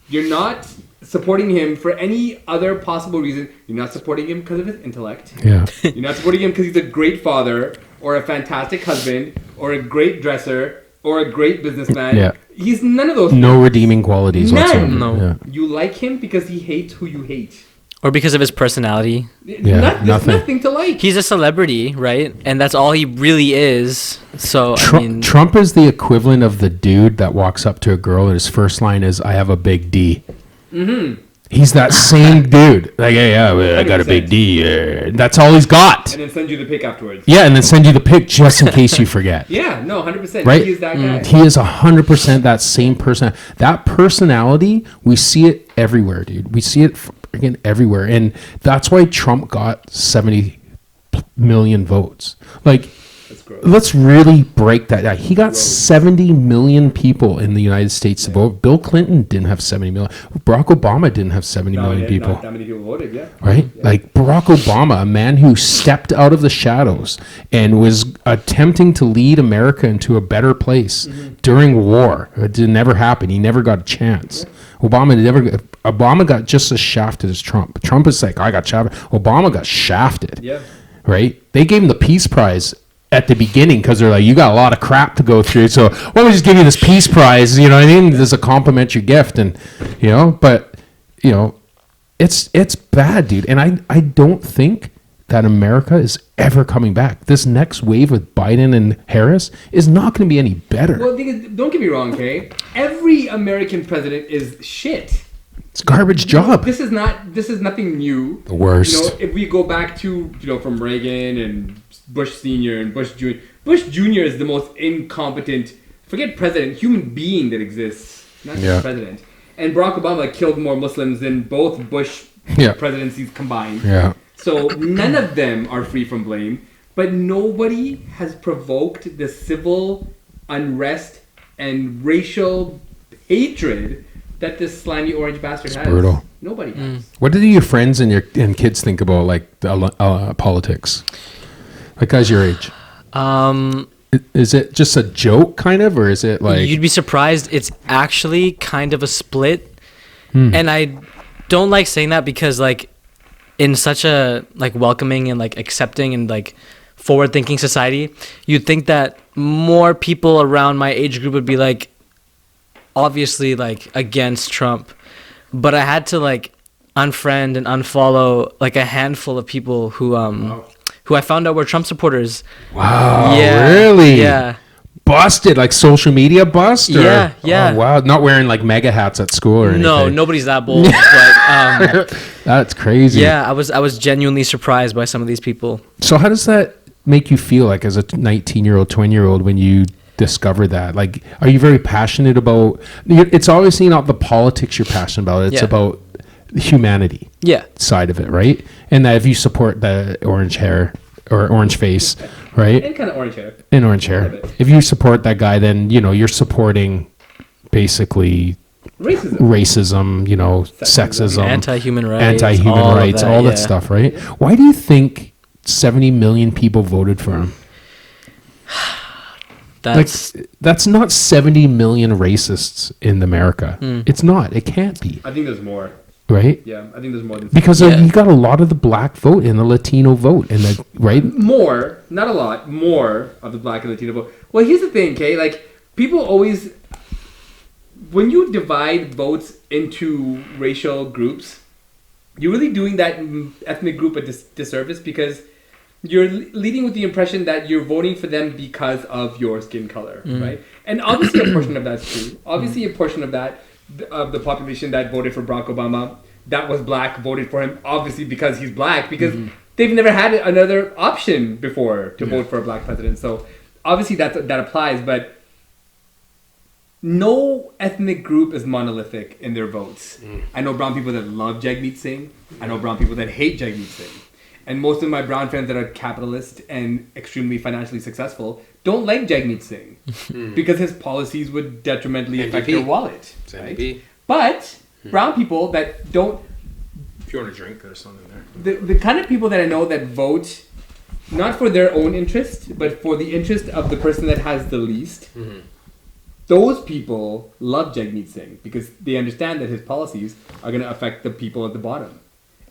you're not supporting him for any other possible reason. You're not supporting him because of his intellect. yeah. You're not supporting him because he's a great father or a fantastic husband or a great dresser or a great businessman. Yeah. He's none of those No things. redeeming qualities None. whatsoever. No. Yeah. You like him because he hates who you hate. Or because of his personality. There's nothing. nothing to like. He's a celebrity, right? And that's all he really is. So, I mean... Trump is the equivalent of the dude that walks up to a girl and his first line is, "I have a big D." Mm-hmm. He's that same dude. Like, hey, yeah, I got a big D. That's all he's got. And then send you the pic afterwards. Yeah, and then send you the pic just in case you forget. Yeah, no, 100%. Right? He is that guy. He is 100% that same person. That personality, we see it everywhere, dude. We see it freaking everywhere. And that's why Trump got 70 million votes. Like, That's gross. let's really break that down. He got 70 million people in the United States to vote. Bill Clinton didn't have 70 million. Barack Obama didn't have 70 million people. Not that many people voted, yeah. Right? Like Barack Obama, a man who stepped out of the shadows and was attempting to lead America into a better place during war. It never happened. He never got a chance. Obama got just as shafted as Trump. Trump is like, I got shafted. Obama got shafted. Yeah. Right? They gave him the Peace Prize at the beginning because they're like, you got a lot of crap to go through, so why don't we just give you this Peace Prize? You know what I mean? There's a complimentary gift, and but it's bad, dude. And I don't think that America is ever coming back. This next wave with Biden and Harris is not going to be any better. Well, the thing is, don't get me wrong, okay? Every American president is shit. It's a garbage job. This is nothing new. The worst. You know, if we go back to, from Reagan and Bush Sr. and Bush Jr. Bush Jr. is the most incompetent, forget president, human being that exists, not just president. And Barack Obama killed more Muslims than both Bush presidencies combined. Yeah. So none of them are free from blame, but nobody has provoked the civil unrest and racial hatred that this slimy orange bastard has. Brutal. Nobody has. What do your friends and kids think about like politics? Like guys your age. Is it just a joke kind of, or is it like... You'd be surprised. It's actually kind of a split. And I don't like saying that because like in such a like welcoming and like accepting and like forward thinking society, you'd think that more people around my age group would be like obviously like against Trump. But I had to like unfriend and unfollow like a handful of people who I found out were Trump supporters. Wow, Yeah, really? Yeah. Busted, like social media bust? Or? Yeah. Oh, wow, not wearing like mega hats at school or anything. No, nobody's that bold. But That's crazy. yeah, I was genuinely surprised by some of these people. So how does that make you feel like as a 19-year-old, 20-year-old when you discover that? Like, are you very passionate about... It's obviously not the politics you're passionate about. It's about humanity side of it, right? And that if you support the orange hair or orange face, right? And kind of orange hair. And orange hair. If you support that guy, then, you're supporting basically... racism, sexism, anti-human rights, all that stuff, right? Why do you think 70 million people voted for him? That's not 70 million racists in America. It's not. It can't be. I think there's more. Right? Yeah, I think there's more than... Because you got a lot of the black vote and the Latino vote, and the right. More, not a lot, more of the black and Latino vote. Well, here's the thing, okay? Like, people always... When you divide votes into racial groups, you're really doing that ethnic group a disservice because you're leading with the impression that you're voting for them because of your skin color, right? And obviously a portion of that's true. Obviously a portion of that, of the population that voted for Barack Obama, that was black, voted for him, obviously because he's black, because they've never had another option before to vote for a black president. So obviously that applies, but no ethnic group is monolithic in their votes. I know brown people that love Jagmeet Singh. I know brown people that hate Jagmeet Singh. And most of my brown friends that are capitalist and extremely financially successful don't like Jagmeet Singh because his policies would detrimentally affect their wallet. Right? But brown people that don't... If you want a drink, there's something there. The kind of people that I know that vote not for their own interest, but for the interest of the person that has the least. Those people love Jagmeet Singh because they understand that his policies are going to affect the people at the bottom.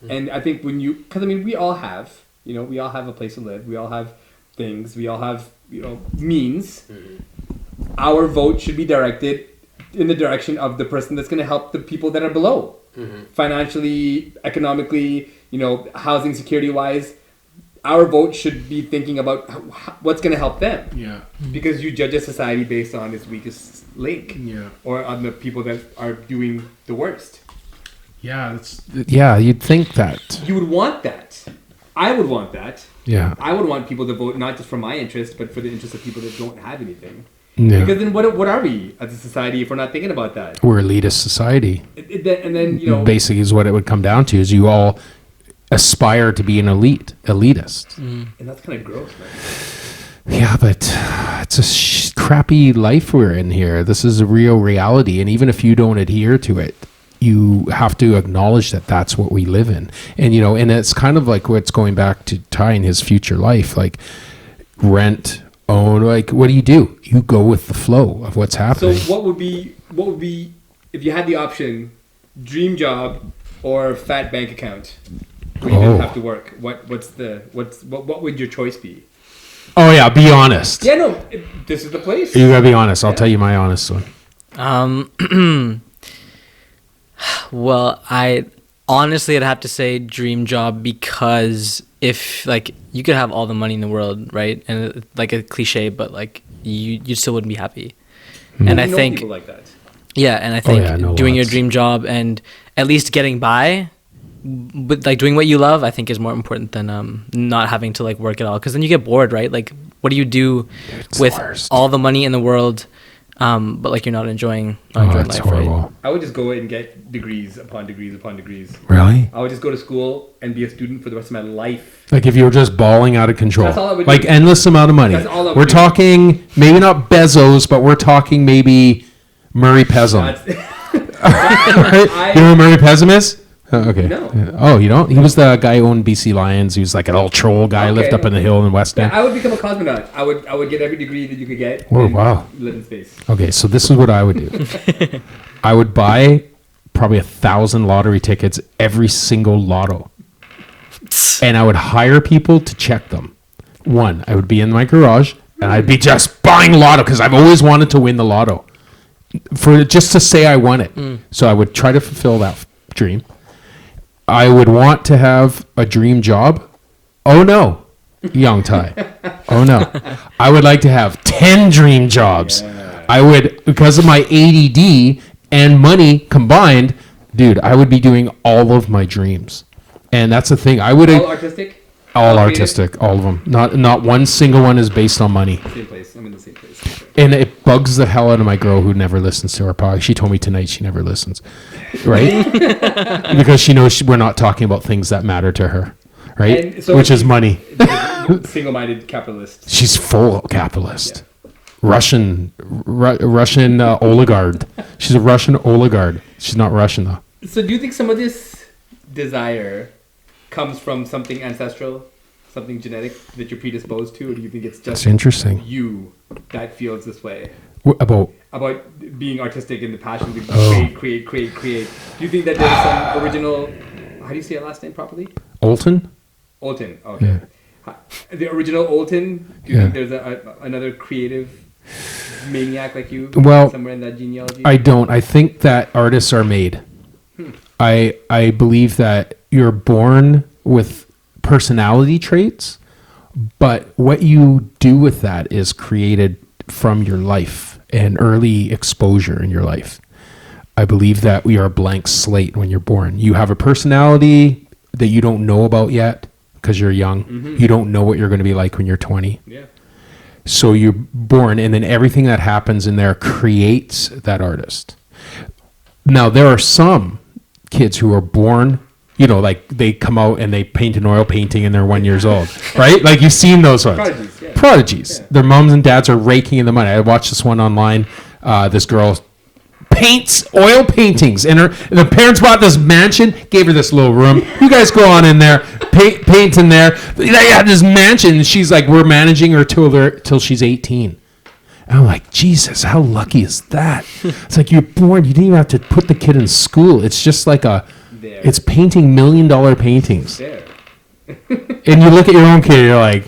And I think because I mean, we all have a place to live. We all have things. We all have, means. Our vote should be directed in the direction of the person that's going to help the people that are below. Financially, economically, housing security wise. Our vote should be thinking about what's going to help them. Yeah. Because you judge a society based on its weakest link. Yeah. Or on the people that are doing the worst. Yeah. You'd think that. You would want that. I would want that. Yeah. I would want people to vote not just for my interest, but for the interest of people that don't have anything. Yeah. Because then what are we as a society if we're not thinking about that? We're elitist society. And then, basically is what it would come down to is you all aspire to be an elitist. And that's kind of gross, man. Yeah, but it's a crappy life we're in here. This is a real reality. And even if you don't adhere to it, you have to acknowledge that that's what we live in. And, and it's kind of like what's going back to Tai in his future life, like rent, own, like, what do? You go with the flow of what's happening. So what would be, if you had the option, dream job or fat bank account? Where you didn't have to work. What would your choice be? Oh yeah, be honest. Yeah, no, this is the place. You gotta be honest. I'll tell you my honest one. Well, I'd have to say dream job because if you could have all the money in the world, right, and like a cliche, but you still wouldn't be happy. And I think people like that. Yeah, and I think doing your dream job and at least getting by. But doing what you love, I think, is more important than not having to work at all. Because then you get bored, right? What do you do with all the money in the world, but you're not enjoying life, horrible. right? I would just go and get degrees upon degrees upon degrees. Really? I would just go to school and be a student for the rest of my life. If you were just balling out of control, that's all I would do. Endless amount of money. That's all I would we're do. Talking maybe not Bezos, but we're talking maybe Murray Pesum. You know who Murray Pesum is? Okay. No. Oh, you don't? He was the guy who owned BC Lions. He was like an old troll guy, lived up in the hill in West End. Yeah, I would become a cosmonaut. I would get every degree that you could get. Oh, wow. Live in space. Okay, so this is what I would do. I would buy probably 1,000 lottery tickets, every single lotto. And I would hire people to check them. One, I would be in my garage, and I'd be just buying lotto because I've always wanted to win the lotto. For just to say I won it. So I would try to fulfill that dream. I would want to have a dream job. Oh no, young Tai. Oh no. I would like to have 10 dream jobs. Yeah. I would, because of my ADD and money combined, dude, I would be doing all of my dreams. And that's the thing. I would all artistic? All artistic, all of them. Not one single one is based on money. Same place. I'm in the same place. And it bugs the hell out of my girl who never listens to our podcast. She told me tonight she never listens, right? Because she knows we're not talking about things that matter to her, right? So which is money. Single-minded capitalist. She's full capitalist. Yeah. Russian oligarch. She's a Russian oligarch. She's not Russian though. So do you think some of this desire comes from something ancestral? Something genetic that you're predisposed to, or do you think it's just That's interesting. You that feels this way? About being artistic and the passion to create. Do you think that there's some original? How do you say your last name properly? Olton. Okay. Yeah. The original Olton. Do you think there's another creative maniac like you? Somewhere in that genealogy. I don't. I think that artists are made. I believe that you're born with personality traits, but what you do with that is created from your life and early exposure in your life. I believe that we are a blank slate when you're born. You have a personality that you don't know about yet because you're young. Mm-hmm. You don't know what you're going to be like when you're 20. Yeah. So you're born, and then everything that happens in there creates that artist. Now, there are some kids who are born, they come out and they paint an oil painting and they're 1 year old, right? You've seen those ones. Prodigies. Yeah. Their moms and dads are raking in the money. I watched this one online. This girl paints oil paintings, and the parents bought this mansion, gave her this little room. You guys go on in there, paint in there. They had this mansion, and she's like, we're managing her till she's 18. And I'm like, Jesus, how lucky is that? It's like, you're born, you didn't even have to put the kid in school. It's just like it's painting $1 million paintings. There. And you look at your own kid, you're like,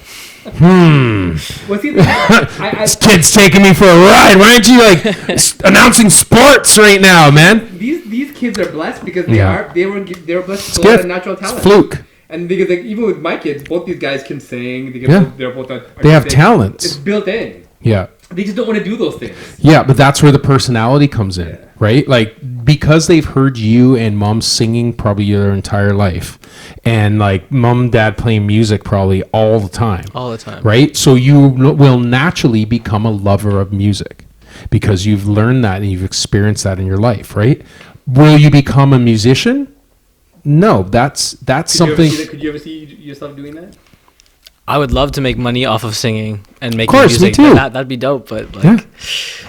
Well, see, this kid's taking me for a ride. Why aren't you like announcing sports right now, man? These kids are blessed because they were blessed with a natural talent. It's fluke. And because like, even with my kids, both these guys can sing. They're both they have talents. It's built in. Yeah. They just don't want to do those things. Yeah, but that's where the personality comes in, right? Like, because they've heard you and mom singing probably their entire life, and like mom and dad playing music probably all the time. All the time. Right? So you will naturally become a lover of music because you've learned that and you've experienced that in your life, right? Will you become a musician? No, that's something. Could you ever see yourself doing that? I would love to make money off of singing and making music. music. Me too. That'd be dope, but like,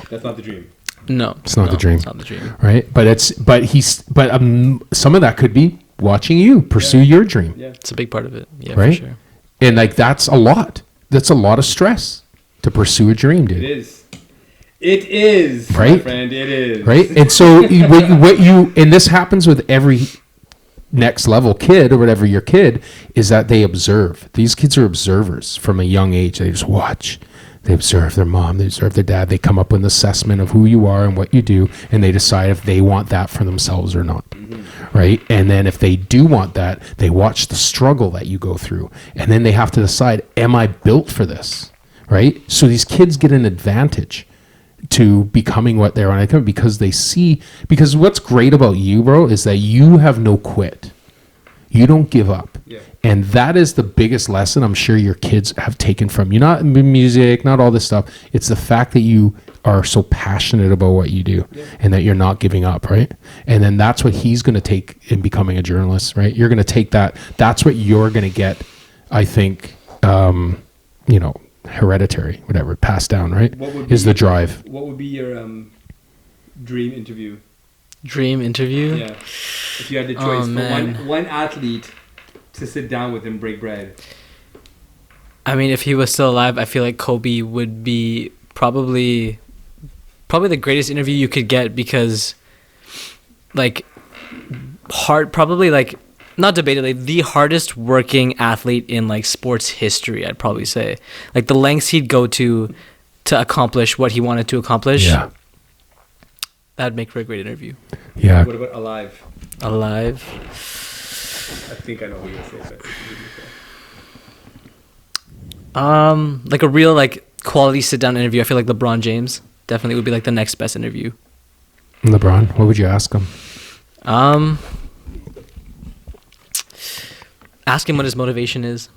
that's not the dream. No, it's not the dream. It's not the dream, right? But some of that could be watching you pursue your dream. Yeah, it's a big part of it. Yeah, right? for sure. And like that's a lot. That's a lot of stress to pursue a dream, dude. It is, right, my friend. It is, right. And so what you and this happens with every next level kid or whatever your kid is that they observe. These kids are observers from a young age. They just watch. They observe their mom. They observe their dad. They come up with an assessment of who you are and what you do, and they decide if they want that for themselves or not. Mm-hmm. Right? And then if they do want that, they watch the struggle that you go through, and then they have to decide, am I built for this? Right? So these kids get an advantage to becoming what they are because they see, because what's great about you, bro, is that you have no quit. You don't give up. Yeah. And that is the biggest lesson I'm sure your kids have taken from you. Not music, not all this stuff. It's the fact that you are so passionate about what you do and that you're not giving up, right? And then that's what he's going to take in becoming a journalist, right? You're going to take that. That's what you're going to get, I think, hereditary, whatever, passed down, right? Is the drive. What would be your dream interview? Dream interview? Yeah. If you had the choice for one athlete to sit down with and break bread. I mean, if he was still alive, I feel like Kobe would be probably the greatest interview you could get because, like, not debatably, the hardest working athlete in like sports history, I'd probably say. Like the lengths he'd go to accomplish what he wanted to accomplish. Yeah. That'd make for a great interview. Yeah. What about alive? Alive? I think I know who you'll say, but like a real like quality sit down interview. I feel like LeBron James definitely would be like the next best interview. LeBron, what would you ask him? Ask him what his motivation is,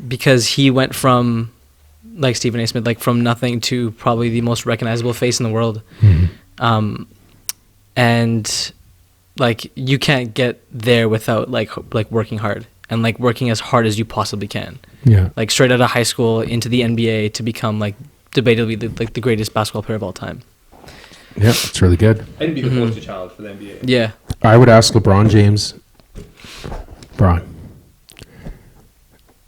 because he went from, like Stephen A. Smith, like from nothing to probably the most recognizable face in the world. Mm-hmm. And like you can't get there without like working hard and like working as hard as you possibly can. Yeah. Like straight out of high school into the NBA to become like debatably the greatest basketball player of all time. Yeah, it's really good. And be the poster child for the NBA. Yeah. I would ask LeBron James,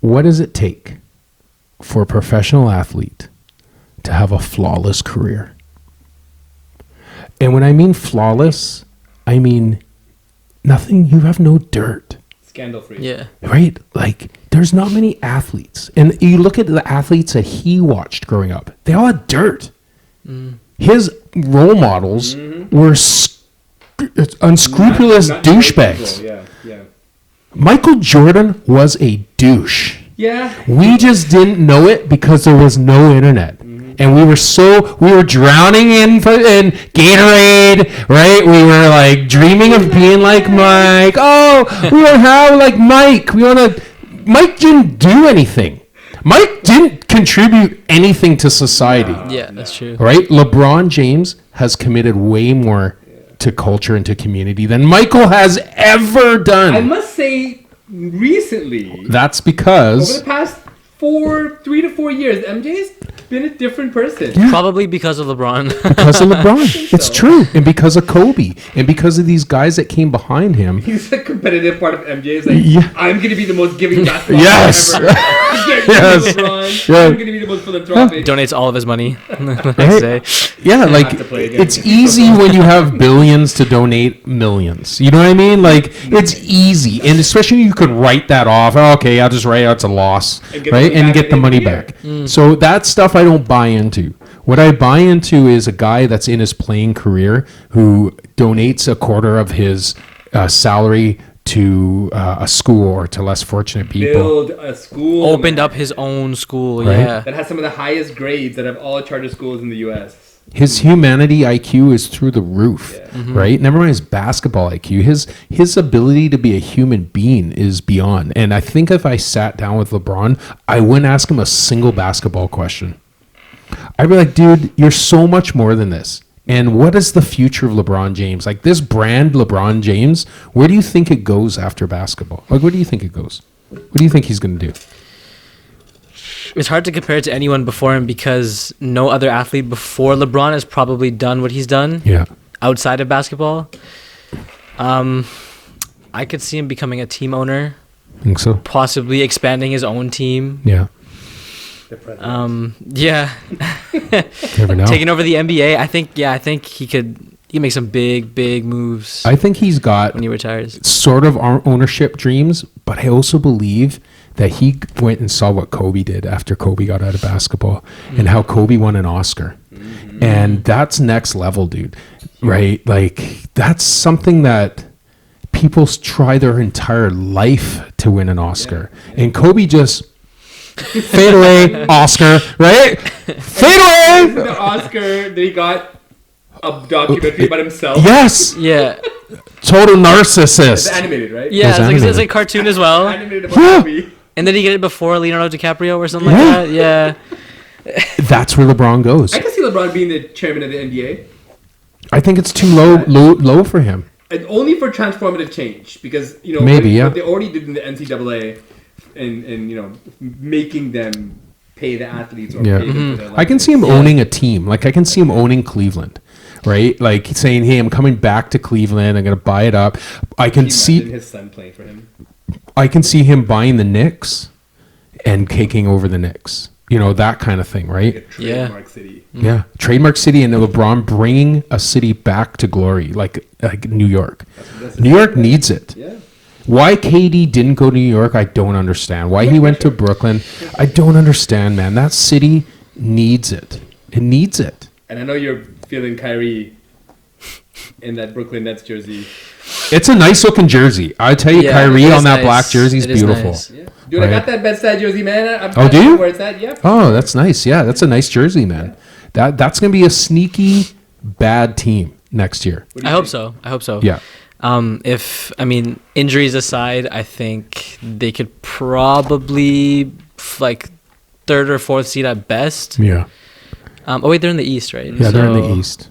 what does it take for a professional athlete to have a flawless career? And when I mean flawless, I mean nothing, you have no dirt. Scandal-free. Yeah. Right? Like, there's not many athletes. And you look at the athletes that he watched growing up, they all had dirt. Mm. His role models were unscrupulous douchebags. Yeah. Michael Jordan was a douche. Yeah. We just didn't know it because there was no internet. Mm-hmm. And we were drowning in Gatorade, right? We were like dreaming of being like Mike. Oh, we want to have like Mike. Mike didn't do anything. Mike didn't contribute anything to society. Yeah, that's true. Right? LeBron James has committed way more to culture and to community than Michael has ever done. I must say, recently, that's because over the past 3 to 4 years, MJ's been a different person. Yeah. Probably because of LeBron. Because of LeBron. It's so. true. And because of Kobe. And because of these guys that came behind him. He's a competitive part of MJ's. Like, Yeah. I'm going to be the most giving basketball Yes. ever. Yes. LeBron. Yeah. I'm going to be the most philanthropic. Donates all of his money. Like Right? say. Yeah, like have to play again. it's easy when you have billions to donate millions. You know what I mean? Like it's easy, and especially you could write that off. Oh, okay, I'll just write out it's a loss, And get the right? money And back get at the the money end of back. the So that stuff I don't buy into. What I buy into is a guy that's in his playing career who donates a quarter of his salary to a school or to less fortunate people. Build a school. Opened man, up his own school. Right? Yeah. that has some of the highest grades that have all charter schools in the U.S. His humanity IQ is through the roof, right? Never mind his basketball IQ. His ability to be a human being is beyond. And I think if I sat down with LeBron, I wouldn't ask him a single basketball question. I'd be like, dude, you're so much more than this. And what is the future of LeBron James? Like this brand LeBron James, where do you think it goes after basketball? Like, where do you think it goes? What do you think he's going to do? It's hard to compare it to anyone before him because no other athlete before LeBron has probably done what he's done Yeah. outside of basketball. I could see him becoming a team owner, Think so? possibly expanding his own team. Yeah. The president. Yeah, Never know. taking over the NBA. I think he could make some big moves I think he's got when he retires. sort of ownership dreams, but I also believe that he went and saw what Kobe did after Kobe got out of basketball and how Kobe won an Oscar. And that's next level, dude. Right? Like that's something that people try their entire life to win an Oscar. And Kobe just fade away, Oscar, right? Fade away. The Oscar that he got a documentary about himself. Yes. Yeah, Total It's narcissist. animated, right? yeah. It's animated. like cartoon as well. Animated about Yeah. Kobe. And then he get it before Leonardo DiCaprio or something Yeah. like that. Yeah. That's where LeBron goes. I can see LeBron being the chairman of the NBA. I think it's too low for him. And only for transformative change, because Maybe, yeah. what they already did in the NCAA, and making them pay the athletes or Yeah. pay them for their I can see him likeness. owning a team. Like I can see him owning Cleveland, right? Like saying, "Hey, I'm coming back to Cleveland. I'm gonna buy it up." I can Can you see imagine his son playing for him. him buying the Knicks and taking over the Knicks. You know, that kind of thing, Like a right? Yeah. trademark city. Yeah, trademark city and LeBron bringing a city back to glory, like New York. That's New York needs it. Yeah. Why KD didn't go to New York, I don't understand. Why he went to Brooklyn, I don't understand, man. That city needs it. It needs it. And I know you're feeling Kyrie in that Brooklyn Nets jersey. It's a nice looking jersey. I tell you, Yeah, Kyrie it is on that nice. black jersey is It is beautiful. nice. Yeah. Dude, I got Right. that Bedside jersey, man. I'm Oh, do you? Where it's at? Yep. Oh, that's nice. Yeah, that's a nice jersey, man. That's gonna be a sneaky bad team next year. What do I you hope think? so. I hope so. Yeah. Injuries aside, I think they could probably like third or fourth seed at best. Yeah. They're in the East, right? Yeah, they're in the So- East.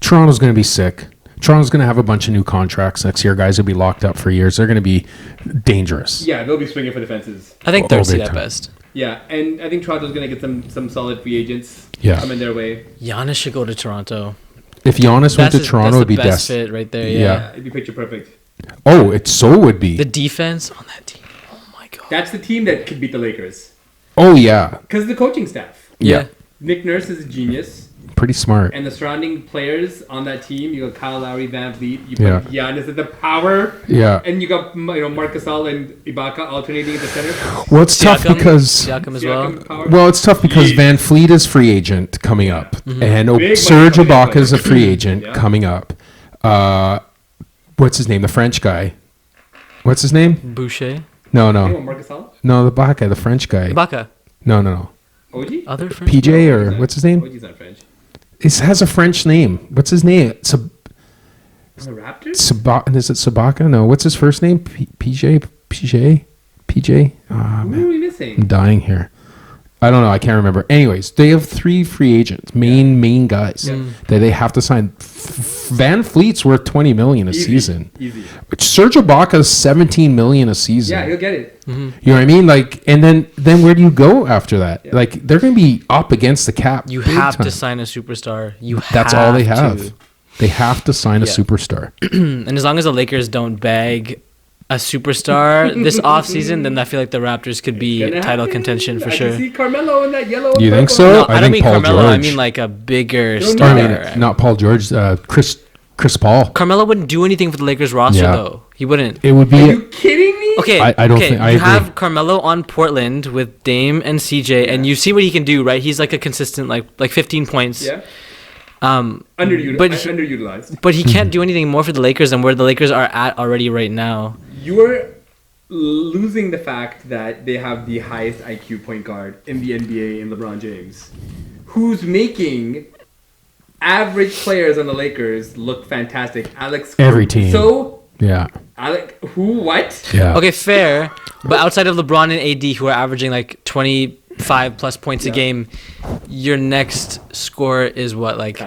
Toronto's gonna be sick. Toronto's gonna have a bunch of new contracts next year. Guys will be locked up for years. They're gonna be dangerous. Yeah, they'll be swinging for the fences. I think Oh, third big seed at time. best. Yeah, and I think Toronto's going to get some solid free agents Yeah. coming their way. Giannis should go to Toronto. If Giannis went to That's Toronto, the it'd be best des- fit right there. Yeah. Yeah. It'd be picture perfect. Oh, it so would be. The defense on that team. Oh my god. That's the team that could beat the Lakers. Oh yeah. Because the coaching staff. Yeah. Nick Nurse is a genius. Pretty smart. And the surrounding players on that team, you got Kyle Lowry, Van Vliet, you Yeah. put Giannis at the power, Yeah. and you got Marc Gasol and Ibaka alternating at the center. Well, it's tough Siakam- because Siakam as well. Siakam power. well, it's tough because Yeah. Van Fleet is free agent coming up, and Big Serge money coming Ibaka in. is a free agent Yeah. coming up. What's his name? The French guy. What's his name? Boucher. No, Anyone, no, Marc Gasol? no. The black guy, the French guy. Ibaka. No. OG? Other French. PJ or what's his name? OG's not French. It has a French name. What's his name? The Raptors? Is it Sabaka? No. What's his first name? PJ. Oh, Who are man. we I'm missing? dying here. I don't know. I can't remember. Anyways, they have 3 free agents, main guys that they have to sign. Van Fleet's worth $20 million a season. Easy. Serge Ibaka's $17 million a season. Yeah, he'll get it. You know what I mean? Like, and then where do you go after that? Yeah. Like, they're going to be up against the cap. You have to sign a superstar. That's all they have. They have to sign a superstar. And as long as the Lakers don't bag a superstar this offseason, then I feel like the Raptors could be title contention for sure. I can see Carmelo in that yellow. You think so? No, I don't mean Paul Carmelo. George. I mean like a bigger star. I mean, not Paul George. Chris Paul. Carmelo wouldn't do anything for the Lakers roster though. He wouldn't. It would be. Are you kidding me? Okay, I don't think. I you agree. have Carmelo on Portland with Dame and CJ, and you see what he can do, right? He's like a consistent, like 15 points. Yeah. Underutilized. But he can't do anything more for the Lakers than where the Lakers are at already right now. You're losing the fact that they have the highest IQ point guard in the NBA in LeBron James, who's making average players on the Lakers look fantastic. Every team. So yeah. What? Yeah. Okay, fair. But outside of LeBron and AD, who are averaging like 25 plus points a game, your next score is what, like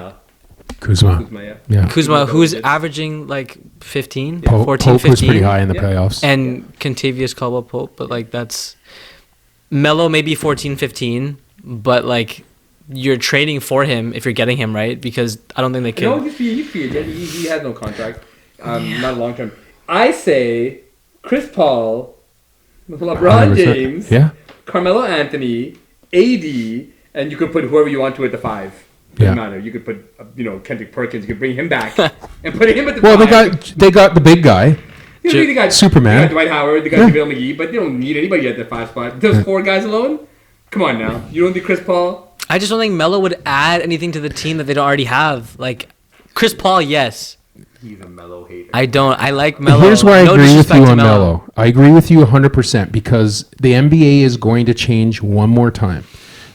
Kuzma, yeah. Kuzma, who's averaging like 15, Pope 14, 15. Was pretty high in the playoffs. And Kentavious Caldwell-Pope, but like that's Melo maybe 14, 15, but like you're trading for him if you're getting him, right? Because I don't think they can. No, he has no contract, not long term. I say Chris Paul, LeBron 100%. James, Carmelo Anthony, AD, and you could put whoever you want to at the 5. Doesn't matter. You could put, Kendrick Perkins. You could bring him back and put him at the 5. Well, they got the big guy. They got Superman. They got Dwight Howard. They got JaVale McGee, but they don't need anybody at the 5 spot. Those 4 guys alone. Come on now. You don't need Chris Paul. I just don't think Melo would add anything to the team that they don't already have. Like Chris Paul, yes. He's a Melo hater. I don't. I like Melo. Here's why I agree with you on Melo. I agree with you 100% because the NBA is going to change one more time.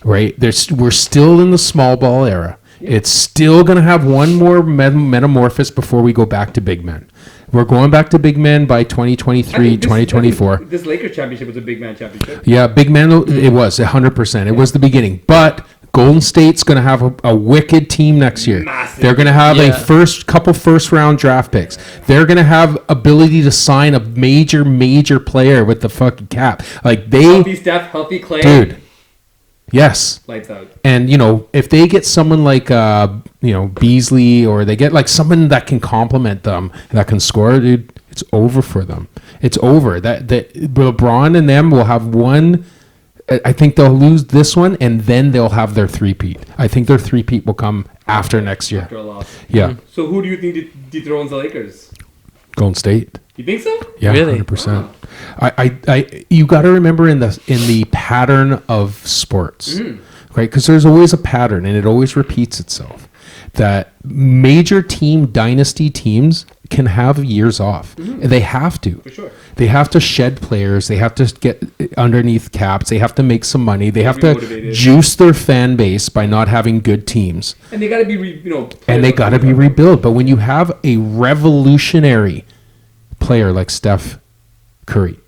Right? We're still in the small ball era. It's still going to have one more metamorphosis before we go back to big men. We're going back to big men by 2023, 2024. This Lakers championship was a big man championship. Yeah, big man, it was 100%. It was the beginning. But Golden State's going to have a wicked team next year. Massive. They're going to have a couple first-round draft picks. They're going to have ability to sign a major player with the fucking cap. Like healthy Steph, healthy Clay. Dude. Yes. Lights out. And, if they get someone like, Beasley, or they get like someone that can complement them, that can score, dude, it's over for them. It's over. That LeBron and them will have one. I think they'll lose this one, and then they'll have their three-peat. I think their three-peat will come after next year. After a loss. Yeah. So who do you think dethrones the Lakers? Golden State. You think so? Yeah, really? 100%. Wow. I you got to remember in the pattern of sports, right? Because there's always a pattern, and it always repeats itself. That major dynasty teams can have years off. They have to. For sure. They have to shed players. They have to get underneath caps. They have to make some money. They have to motivated. Juice their fan base by not having good teams. And they got to be, and they got to be rebuilt. But when you have a revolutionary player like Steph Curry,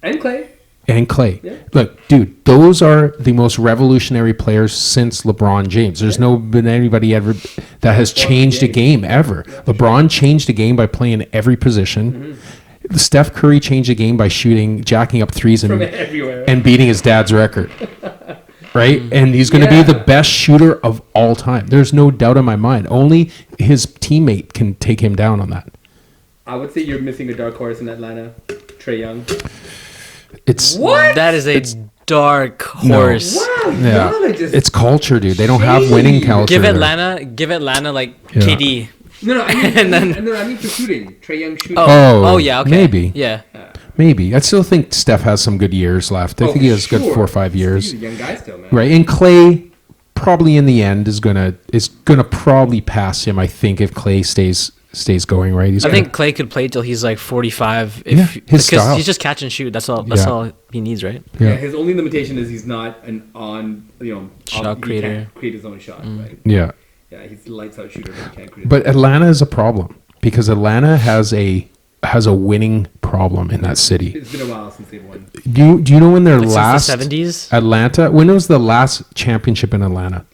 and Clay. Yeah. Look, dude, those are the most revolutionary players since LeBron James. There's no been anybody ever that has changed a game ever. LeBron changed a game by playing every position. Steph Curry changed a game by jacking up threes and beating his dad's record. Right? And he's going to be the best shooter of all time. There's no doubt in my mind. Only his teammate can take him down on that. I would say you're missing a dark horse in Atlanta, Trae Young. That is a dark horse. Wow, yeah. It's culture, dude. They don't have winning culture. Give Atlanta like KD. No, I mean for shooting. Trae Young shooting. Oh, yeah, okay. Maybe. Yeah. Maybe. I still think Steph has some good years left. I think he has good 4 or 5 years. He's a young guy still, man. Right. And Clay probably in the end is gonna probably pass him, I think, if Clay stays going, right? I think Clay could play till he's like 45 his style. He's just catch and shoot. That's all he needs, right? Yeah. His only limitation is he's not an shot creator. He can't create his own shot, right? Yeah. Yeah, he's a lights out shooter, but he can't create. But Atlanta is a problem because Atlanta has a has a winning problem in that city. It's been a while since they've won. Do you know when their last since the 70s? Atlanta? When was the last championship in Atlanta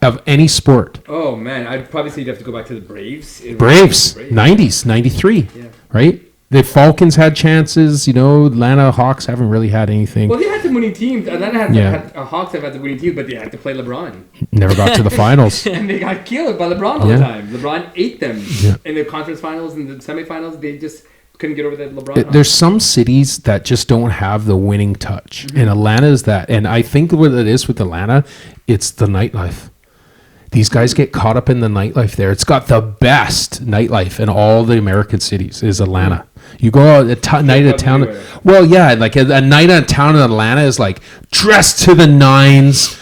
of any sport? Oh man, I'd probably say you'd have to go back to the Braves. Braves, 90s, 93, right? The Falcons had chances, Atlanta Hawks haven't really had anything. Well, they had some winning teams. Atlanta had Hawks have had the winning teams, but they had to play LeBron. Never got to the finals. And they got killed by LeBron all the time. LeBron ate them in the conference finals and the semifinals. They just couldn't get over that LeBron. There's some cities that just don't have the winning touch. And Atlanta is that. And I think what it is with Atlanta, it's the nightlife. These guys get caught up in the nightlife there. It's got the best nightlife in all the American cities is Atlanta. You go out at night at town. Well, yeah, like a night at town in Atlanta is like dressed to the nines,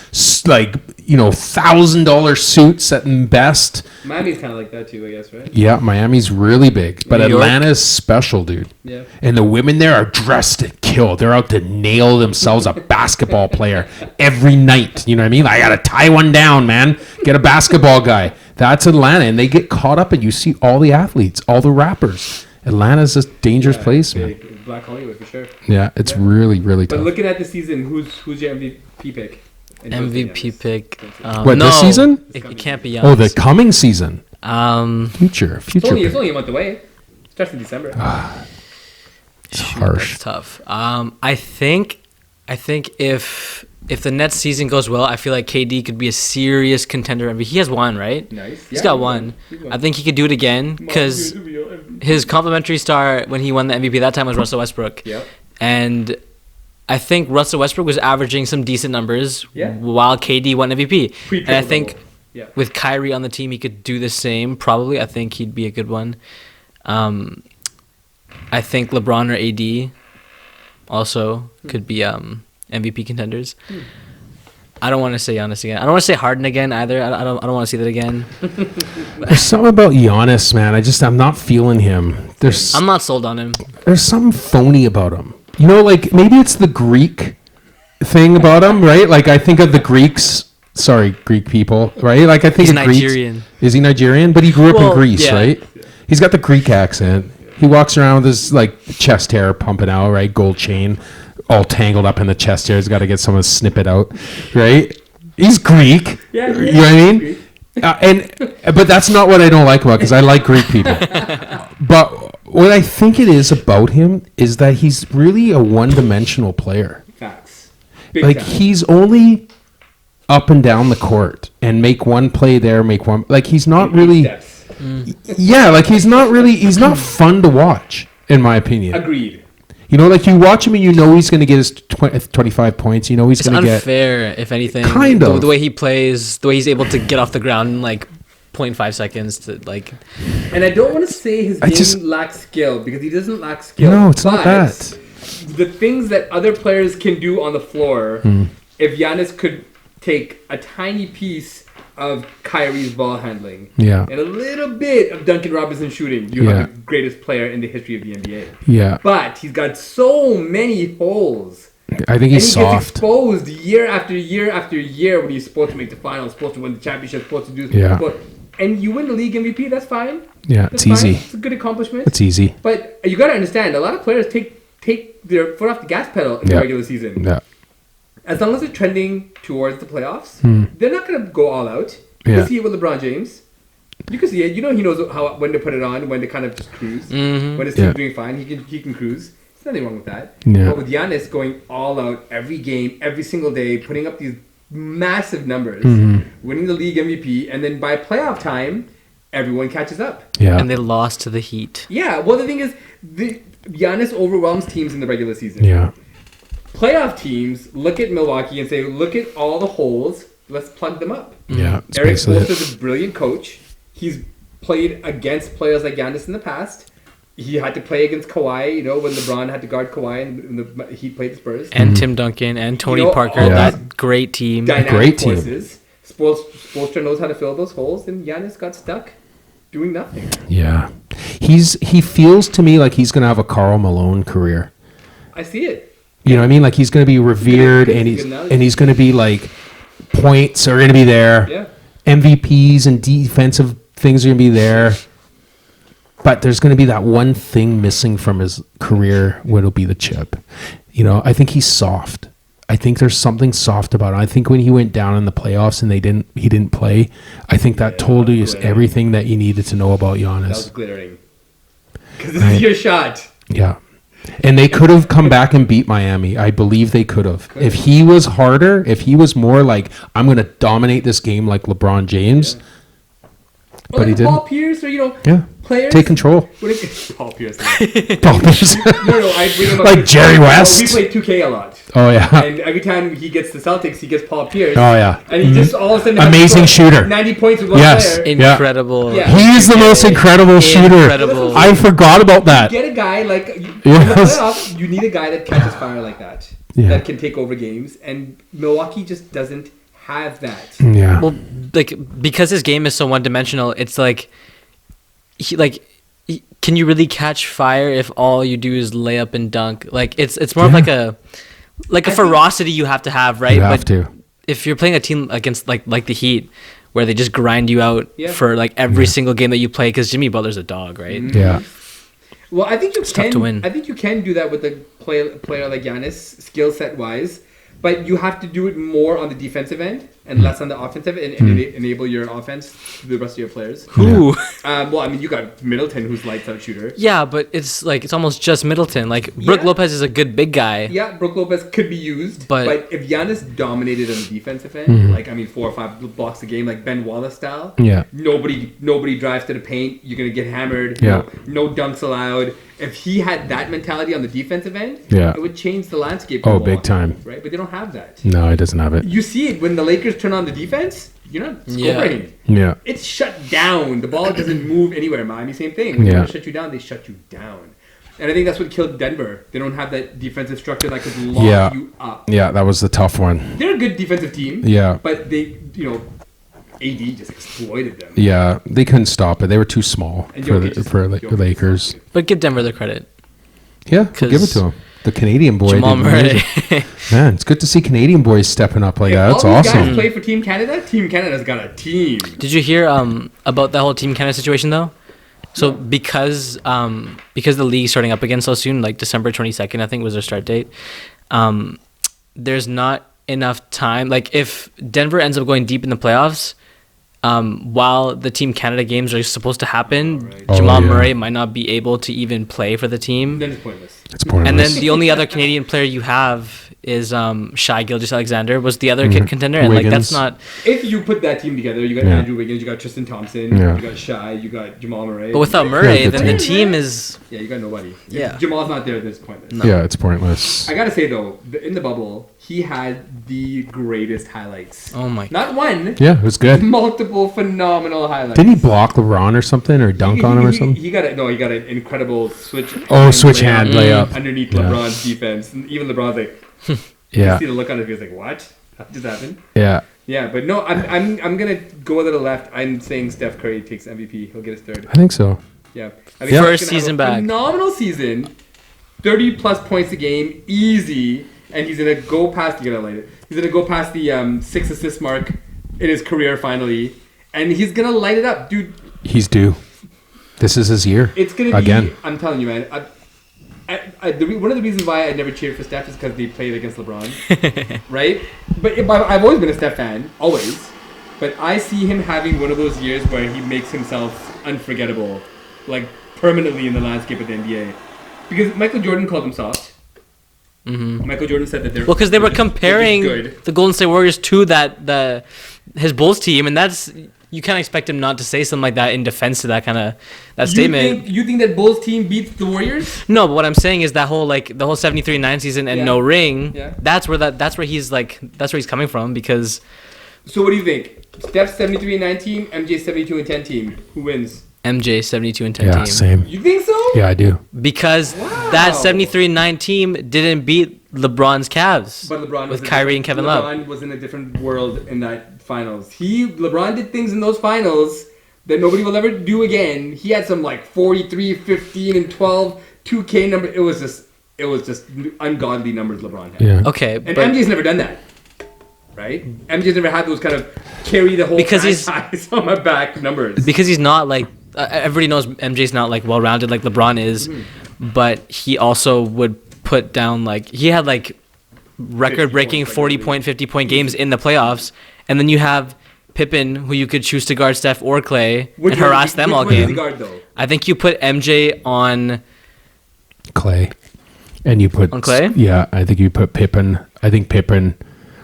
like, $1,000 suits at best. Miami's kind of like that too, I guess, right? Yeah, Miami's really big, but Atlanta's special, dude. Yeah. And the women there are dressed to kill. They're out to nail themselves a basketball player every night. You know what I mean? I gotta tie one down, man. Get a basketball guy. That's Atlanta, and they get caught up, and you see all the athletes, all the rappers. Atlanta's a dangerous place, man. Black Hollywood for sure. Yeah, it's really, really tough. But looking at the season, who's your MVP pick? MVP pick. This season? It can't be Giannis. Oh, the coming season. Future. It's only a month away. It starts in December. It's harsh. That's tough. I think if the Nets season goes well, I feel like KD could be a serious contender. He has one, right? Nice. He's got one. I think he could do it again because his complimentary star when he won the MVP that time was Russell Westbrook. Yep. And I think Russell Westbrook was averaging some decent numbers while KD won MVP. And I think with Kyrie on the team, he could do the same. Probably, I think he'd be a good one. I think LeBron or AD also could be MVP contenders. I don't want to say Giannis again. I don't want to say Harden again either. I don't want to see that again. There's something about Giannis, man. I'm not feeling him. I'm not sold on him. There's something phony about him. Like maybe it's the Greek thing about him, right? Like I think of the Greeks. Sorry, Greek people, right? Like I think he's of Nigerian. Greeks. Is he Nigerian? But he grew up in Greece, right? He's got the Greek accent. He walks around with his like chest hair pumping out, right? Gold chain, all tangled up in the chest hair. He's got to get someone to snip it out, right? He's Greek. Yeah, you know what I mean? But that's not what I don't like about because I like Greek people. But what I think it is about him is that he's really a one-dimensional player. Facts. Like he's only up and down the court and make one play there, make one. Like he's not really. Yeah, like he's not fun to watch in my opinion. Agreed. Like you watch him and he's going to get his 25 points. He's going to get. It's unfair, if anything. Kind of. The way he plays, the way he's able to get off the ground in like 0.5 seconds to like. And I don't want to say his game lacks skill because he doesn't lack skill. No, it's not that. The things that other players can do on the floor, if Giannis could take a tiny piece of Kyrie's ball handling and a little bit of Duncan Robinson shooting, you have the greatest player in the history of the NBA. Yeah. But he's got so many holes. I think he's soft. Gets exposed year after year after year when he's supposed to make the finals, supposed to win the championship, supposed to do and you win the league MVP, that's fine. Yeah, that's it's easy. It's a good accomplishment. It's easy. But you got to understand, a lot of players take their foot off the gas pedal in the regular season. Yeah. As long as they're trending towards the playoffs, they're not going to go all out. You can see it with LeBron James. You can see it. He knows when to put it on, when to kind of just cruise. When his team's doing fine, he can cruise. There's nothing wrong with that. Yeah. But with Giannis going all out every game, every single day, putting up these massive numbers, winning the league MVP, and then by playoff time, everyone catches up. Yeah. And they lost to the Heat. Yeah. Well, the thing is, Giannis overwhelms teams in the regular season. Yeah. Playoff teams look at Milwaukee and say, look at all the holes. Let's plug them up. Yeah. Eric Spoelstra's a brilliant coach. He's played against players like Giannis in the past. He had to play against Kawhi, when LeBron had to guard Kawhi and he played the Spurs. And Tim Duncan and Tony Parker, that great team. Dynamic forces. Spoelstra knows how to fill those holes, and Giannis got stuck doing nothing. Yeah. He feels to me like he's going to have a Karl Malone career. I see it. You know what I mean? Like he's going to be revered and he's going to be like points are going to be there. Yeah. MVPs and defensive things are going to be there. But there's going to be that one thing missing from his career, what'll be the chip. I think he's soft. I think there's something soft about him. I think when he went down in the playoffs and he didn't play, I think that told you everything that you needed to know about Giannis. That was glittering. Because this is your shot. Yeah. And they could have come back and beat Miami. I believe they could have. If he was harder, if he was more like, I'm going to dominate this game like LeBron James. Yeah. But he didn't. Paul Pierce or, players. Take control. Paul Pierce. Paul Pierce. No, I bring him up. Like Jerry West. We play 2K a lot. Oh, yeah. And every time he gets the Celtics, he gets Paul Pierce. Oh, yeah. And he just all of a sudden amazing shooter. 90 points with one Yes. player. Incredible. Yeah. He's the most incredible shooter. Incredible. I forgot about that. You get a guy like in the Yes. playoffs, you need a guy that catches fire like that. Yeah. That can take over games. And Milwaukee just doesn't have that. Yeah. Well, because his game is so one-dimensional, it's can you really catch fire if all you do is lay up and dunk? It's more of a ferocity you have to have, right? You have to. If you're playing a team against like the Heat, where they just grind you out for every single game that you play, because Jimmy Butler's a dog, right? Mm-hmm. Yeah. Well, I think tough to win. I think you can do that with a player like Giannis, skill set wise, but you have to do it more on the defensive end and less on the offensive and enable your offense to the rest of your players. Who? You got Middleton, who's lights out shooter. Yeah, but it's almost just Middleton. Brook Lopez is a good big guy. Yeah, Brook Lopez could be used, but if Giannis dominated on the defensive end, 4 or 5 blocks a game, like Ben Wallace style. Yeah. Nobody drives to the paint. You're gonna get hammered. Yeah. No dunks allowed. If he had that mentality on the defensive end, yeah, it would change the landscape. Oh, big time. Right, but they don't have that. No, he doesn't have it. You see it when the Lakers turn on the defense. You're not scoring. Yeah. It's shut down. The ball doesn't move anywhere. Miami, same thing. When they shut you down, they shut you down. And I think that's what killed Denver. They don't have that defensive structure that could lock you up. Yeah, that was the tough one. They're a good defensive team. Yeah. But they, AD just exploited them. Yeah, they couldn't stop it. They were too small for the Lakers. But give Denver the credit. Yeah, give it to them. The Canadian boy. Jamal Murray. Man, it's good to see Canadian boys stepping up like that. That's all these awesome. guys play for Team Canada. Team Canada's got a team. Did you hear about that whole Team Canada situation though? So because the league's starting up again so soon, like December 22nd, I think was their start date. There's not enough time. Like if Denver ends up going deep in the playoffs, while the Team Canada games are supposed to happen, Jamal Murray might not be able to even play for the team. Then it's pointless. And then the only other Canadian player you have is Shai Gilgeous-Alexander was the other contender, and Wiggins. that's not. If you put that team together, you got Andrew Wiggins, you got Tristan Thompson, you got Shai, you got Jamal Murray. But without Murray, then the team is. Yeah, you got nobody. Yeah. If Jamal's not there, then it's pointless. No. Yeah, it's pointless. I gotta say though, in the bubble, he had the greatest highlights. Oh my! Not one. Yeah, it was good. Multiple phenomenal highlights. Didn't he block LeBron or something, or dunk on him or something? He got an incredible switch. Switch hand layup underneath LeBron's defense, and even LeBron's like, yeah. You see the look on his face, like, what? That just happened. Yeah. Yeah, but no, I'm gonna go a little left. I'm saying Steph Curry takes MVP. He'll get his third. I think so. Yeah. First season back. Phenomenal season. 30 plus points a game, easy, and he's gonna go past. He's gonna go past the 6 assist mark in his career finally, and he's gonna light it up, dude. He's due. This is his year. It's gonna be. Again. I'm telling you, man. One of the reasons why I never cheered for Steph is because they played against LeBron, right? But I've always been a Steph fan, always. But I see him having one of those years where he makes himself unforgettable, like permanently in the landscape of the NBA. Because Michael Jordan called him soft. Mm-hmm. Michael Jordan said that they're because they were comparing the Golden State Warriors to his Bulls team, and that's. You can't expect him not to say something like that in defense to that statement. You think that Bulls team beats the Warriors? No, but what I'm saying is that whole the whole 73-9 season and no ring. Yeah. That's where he's coming from because. So what do you think? Steph 73-9 team, MJ 72-10 team. Who wins? MJ 72-10 team. Yeah, same. You think so? Yeah, I do. Because that 73-9 team didn't beat LeBron's Cavs. But LeBron with Kyrie and Kevin Love. LeBron was in a different world in that finals. LeBron did things in those finals that nobody will ever do again. He had some 43, 15, and 12 2K number. It was just ungodly numbers LeBron had. Yeah. Okay, and MJ's never done that. Right? MJ's never had those kind of carry the whole franchise on my back numbers. Because he's not like everybody knows MJ's not like well-rounded like LeBron is, but he also would put down like he had like record-breaking 40-point, 50-point games in the playoffs, and then you have Pippen, who you could choose to guard Steph or Clay and harass them all game. I think you put MJ on Clay, and you put on Clay. Yeah, I think you put Pippen. I think Pippen.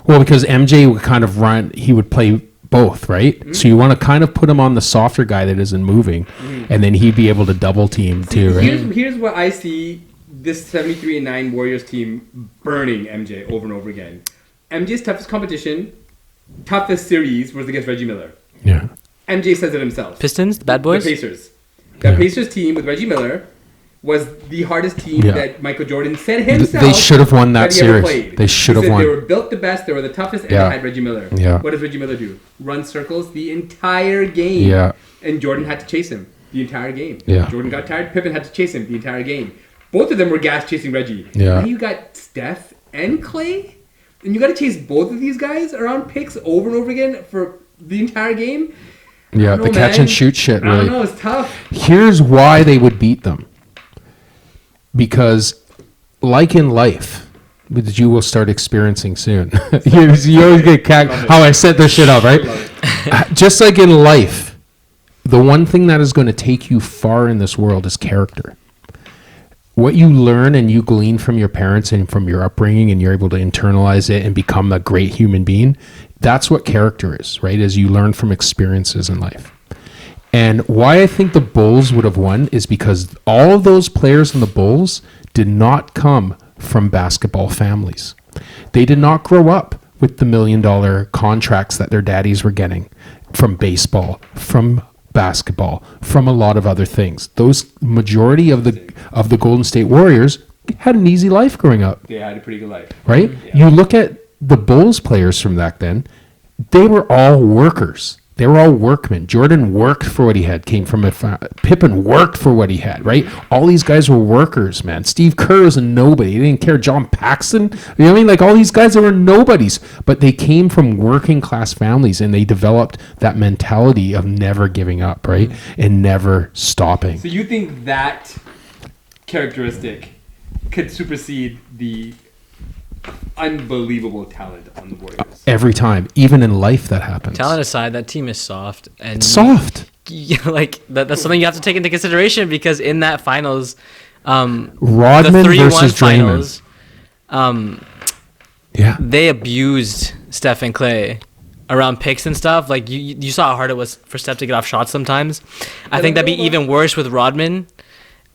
Well, because MJ would kind of run, he would play both, right? So you want to kind of put him on the softer guy that isn't moving, and then he'd be able to double team too, right? Here's what I see this 73-9 Warriors team burning MJ over and over again. MJ's toughest competition, toughest series was against Reggie Miller. Yeah. MJ says it himself. Pistons, the bad boys? The Pacers. The Pacers team with Reggie Miller was the hardest team that Michael Jordan said himself. They should have won that series. They should have won. They were built the best. They were the toughest, and they had Reggie Miller. Yeah. What does Reggie Miller do? Run circles the entire game. Yeah. And Jordan had to chase him the entire game. Yeah. Jordan got tired. Pippen had to chase him the entire game. Both of them were gas chasing Reggie. Yeah. Now you got Steph and Clay, and you got to chase both of these guys around picks over and over again for the entire game. Yeah, the catch and shoot shit, really. I don't know, it's tough. Here's why they would beat them. Because, like in life, which you will start experiencing soon. you always get how I set this shit up, right? Just like in life, the one thing that is going to take you far in this world is character. What you learn and you glean from your parents and from your upbringing, and you're able to internalize it and become a great human being, that's what character is, right? As you learn from experiences in life. And why I think the Bulls would have won is because all of those players in the Bulls did not come from basketball families. They did not grow up with the $1 million contracts that their daddies were getting from baseball, from basketball, from a lot of other things. Those majority of the Golden State Warriors had an easy life growing up. They had a pretty good life. Right? Yeah. You look at the Bulls players from back then, they were all workers. They were all workmen. Jordan worked for what he had, came from Pippen worked for what he had, right? All these guys were workers, man. Steve Kerr was a nobody. He didn't care. John Paxson, you know what I mean? Like all these guys, they were nobodies, but they came from working class families, and they developed that mentality of never giving up, right? And never stopping. So you think that characteristic could supersede the unbelievable talent on the Warriors? Every time, even in life, that happens. Talent aside, that team is soft, and it's soft. Like that's something you have to take into consideration, because in that finals, Rodman the 3-1 versus finals, yeah, they abused Steph and Clay around picks and stuff. Like you saw how hard it was for Steph to get off shots sometimes. I think that'd be even worse with Rodman.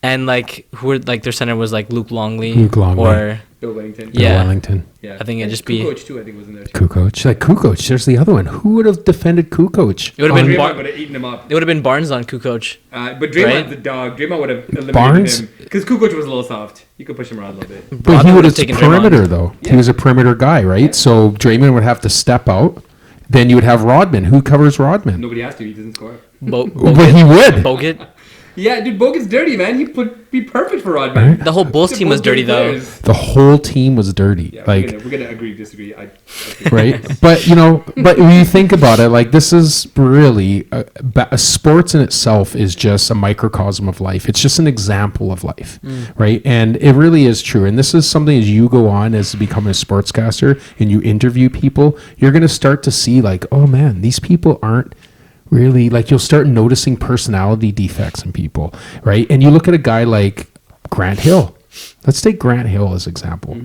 And like who were like their center was like Luke Longley or Bill Wellington. Yeah. Bill Wellington. Yeah. I think it'd just be Kukoc too. I think was in there too. Kukoc. Like Kukoc. There's the other one. Who would have defended Kukoc? It would have been Draymond would have eaten him up. It would have been Barnes on Kukoc. But Draymond's the dog. Draymond would have eliminated Barnes? him because Kukoc was a little soft. You could push him around a little bit. But he would have taken perimeter Draymond. though. Yeah. He was a perimeter guy, right? Yeah. So Draymond would have to step out. Then you would have Rodman. Who covers Rodman? Nobody has to. He doesn't score. But he would. Bogut. Yeah, dude, Bogut's dirty, man. He would be perfect for Rodman. Right? The whole Bulls team was dirty, though. The whole team was dirty. Yeah, like we're gonna agree, disagree. Right, but but when you think about it, like this is really sports in itself is just a microcosm of life. It's just an example of life, right? And it really is true. And this is something as you go on as becoming a sportscaster and you interview people, you're gonna start to see like, oh man, these people aren't really, like, you'll start noticing personality defects in people, right? And you look at a guy like Grant Hill. Let's take Grant Hill as example.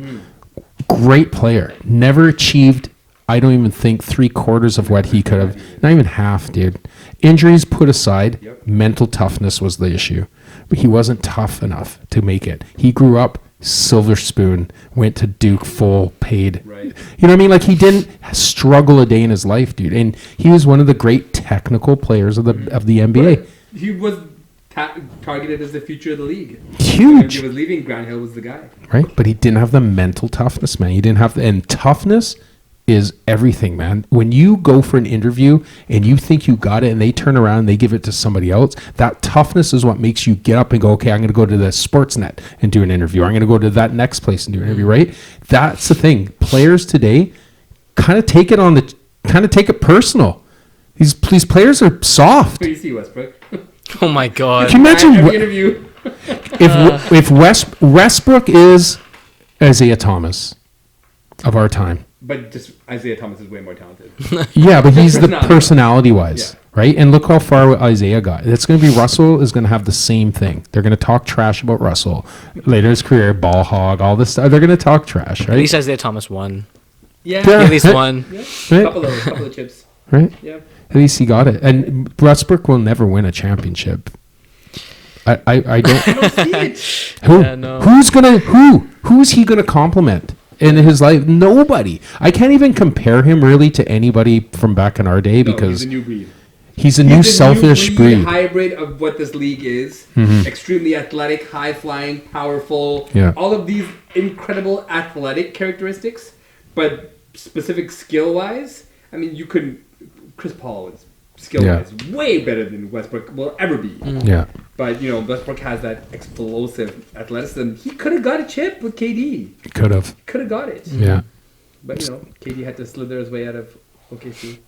Great player. Never achieved, I don't even think, 3/4 of what he could have. Not even half, dude. Injuries put aside, mental toughness was the issue. But he wasn't tough enough to make it. He grew up silver spoon, went to Duke full paid. Right. You know what I mean? Like he didn't struggle a day in his life, dude. And he was one of the great technical players of the NBA. But he was targeted as the future of the league. Huge. When he was leaving, Grant Hill was the guy. Right? But he didn't have the mental toughness, man. He didn't have and toughness is everything, man. When you go for an interview and you think you got it and they turn around and they give it to somebody else, that toughness is what makes you get up and go, okay, I'm going to go to the Sportsnet and do an interview. I'm going to go to that next place and do an interview, right? That's the thing. Players today kind of take it personal. These players are soft. What do you see, Westbrook? Oh my God. Can you imagine Every interview. if Westbrook is Isaiah Thomas of our time? But just Isaiah Thomas is way more talented. Yeah, but he's the Personality. personality-wise, right? And look how far Isaiah got. It's going to be Russell is going to have the same thing. They're going to talk trash about Russell later in his career, ball hog, all this stuff. They're going to talk trash, At right? least Isaiah Thomas won. Yeah. Yeah. At least one. Yeah. Right. Couple of chips. Right? Yeah. At least he got it. And Westbrook will never win a championship. I don't. I don't see it. Who? Yeah, no. Who's he gonna compliment in his life? Nobody. I can't even compare him really to anybody from back in our day No, because he's a new breed. he's a new selfish breed. Hybrid of what this league is. Extremely athletic, high flying, powerful. Yeah. All of these incredible athletic characteristics, but specific skill wise, I mean, you couldn't. Chris Paul is skill wise way better than Westbrook will ever be. Yeah. But you know, Westbrook has that explosive athleticism. He could have got a chip with KD. Could have. Could have got it. Yeah. But you know, KD had to slither his way out of OKC.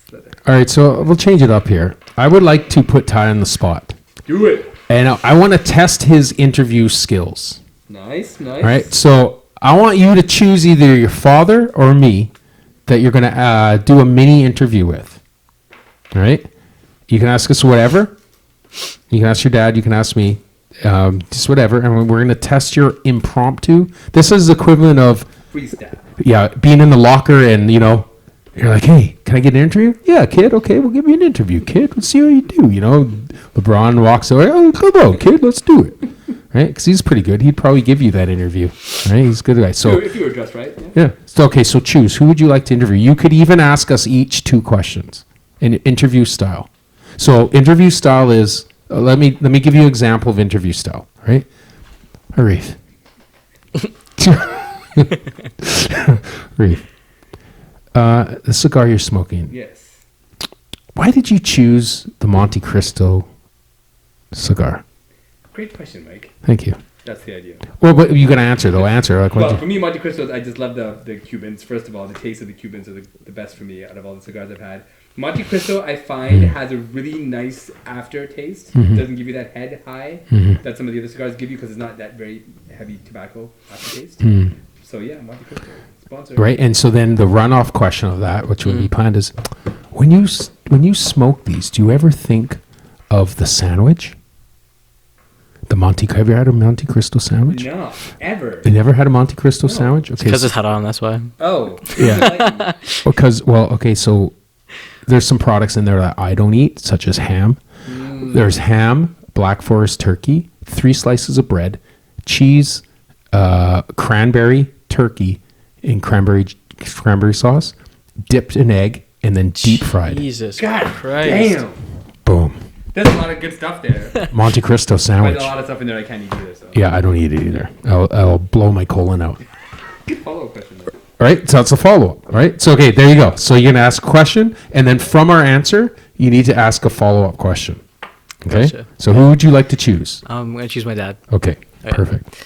Slither. All right, so we'll change it up here. I would like to put Ty on the spot. Do it. And I want to test his interview skills. Nice. All right, so I want you to choose either your father or me that you're going to do a mini interview with. All right? You can ask us whatever. You can ask your dad. You can ask me. Just whatever. And we're going to test your impromptu. This is the equivalent of, Freestyle. yeah, being in the locker and, you know, you're like, hey, can I get an interview? Yeah, kid. Okay, we'll give you an interview, kid. Let's see how you do. You know, LeBron walks away. Oh, come on, kid. Let's do it. Right? Because he's pretty good. He'd probably give you that interview. Right? He's a good guy. So, If you were dressed right. yeah. So, okay, so choose. Who would you like to interview? You could even ask us each 2 questions in interview style. So, interview style is, let me give you an example of interview style. Right? Arif. Arif. The cigar you're smoking. Yes. Why did you choose the Monte Cristo cigar? Great question, Mike. Thank you. That's the idea. Well, but you got to answer though. Answer. Like, Well, for me, Monte Cristo, I just love the Cubans. First of all, the taste of the Cubans are the best for me out of all the cigars I've had. Monte Cristo, I find, has a really nice aftertaste. It doesn't give you that head high that some of the other cigars give you because it's not that very heavy tobacco aftertaste. So yeah, Monte Cristo sponsor. right. And so then the runoff question of that, which would be planned, is when you smoke these, do you ever think of the sandwich? Have you had a Monte Cristo sandwich? No, ever. You never had a Monte Cristo sandwich? Okay. Because it's hot on, that's why. Oh. Yeah. Okay, so there's some products in there that I don't eat, such as ham. There's ham, Black Forest turkey, 3 slices of bread, cheese, cranberry turkey in cranberry sauce, dipped in egg, and then deep fried. Jesus God Christ. damn. Boom. There's a lot of good stuff there. Monte Cristo But sandwich. a lot of stuff in there I can't eat either. So. Yeah, I don't eat it either. I'll blow my colon out. Good follow-up question though. All right, so that's a follow-up, right? So, okay, there you go. So you're going to ask a question, and then from our answer, you need to ask a follow-up question. Okay? Gotcha. So who would you like to choose? I'm going to choose my dad. Okay, Okay. perfect.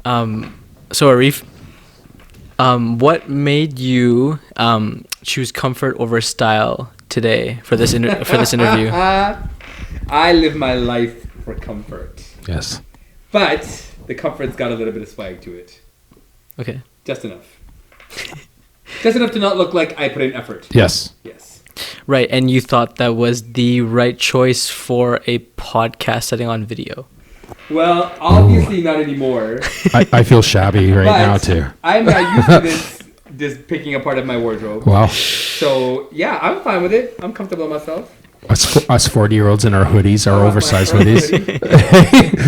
So Arif, what made you choose comfort over style today for this interview? I live my life for comfort. Yes. But the comfort's got a little bit of swag to it. Okay. Just enough. Just enough to not look like I put in effort. Yes. Yes. Right, and you thought that was the right choice for a podcast setting on video. Well, obviously not anymore. I feel shabby right But now, too. I'm not used to this picking apart of my wardrobe. Wow. So, yeah, I'm fine with it. I'm comfortable myself. Us 40-year-olds in our hoodies, our oversized hoodies.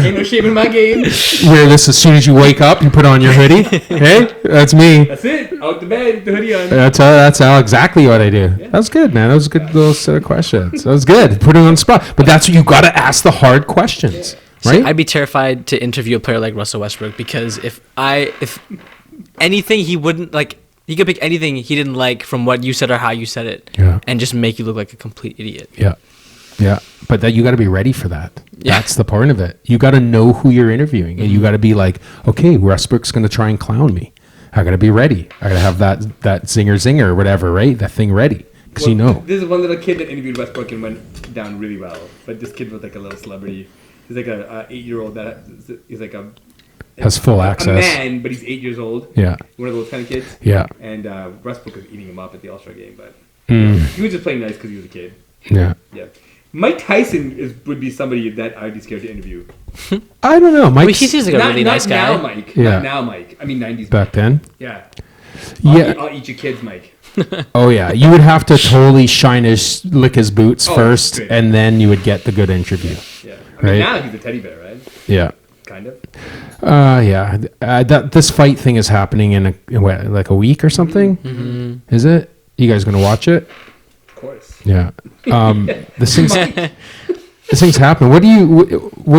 Ain't no shame in my game. Wear this as soon as you wake up. You put on your hoodie. Hey, that's me. That's it. Out the bed, the hoodie on. That's how exactly what I do. That was good, man. That was a good little set of questions. That was good. Put it on the spot. But that's what you got to ask the hard questions, right? I'd be terrified to interview a player like Russell Westbrook because if anything he wouldn't like, he could pick anything he didn't like from what you said or how you said it, and just make you look like a complete idiot. Yeah. But that you got to be ready for that. Yeah. That's the part of it. You got to know who you're interviewing, and you got to be like, okay, Westbrook's going to try and clown me. I got to be ready. I got to have that zinger or whatever, right? That thing ready because you know. This is one little kid that interviewed Westbrook and went it down really well. But this kid was like a little celebrity. He's like a 8-year-old that is like has full access. A man, but he's 8 years old. Yeah. One of those kind of kids. Yeah. And Westbrook was eating him up at the All-Star game, but Mm. he was just playing nice because he was a kid. Yeah. Yeah. Mike Tyson would be somebody that I'd be scared to interview. I don't know. Mike. He seems like a really nice guy. Not now, Mike. Yeah. Not now, Mike. I mean, 90s. Back then. Yeah. Yeah. I'll eat your kids, Mike. Oh yeah. You would have to totally lick his boots first, good. and then you would get the good interview. Yeah. I mean, Right. now he's a teddy bear, right? Yeah. Kind of. Yeah. This fight thing is happening in like a week or something. Mm-hmm. Is it? You guys gonna watch it? Of course. Yeah. This thing's happening. What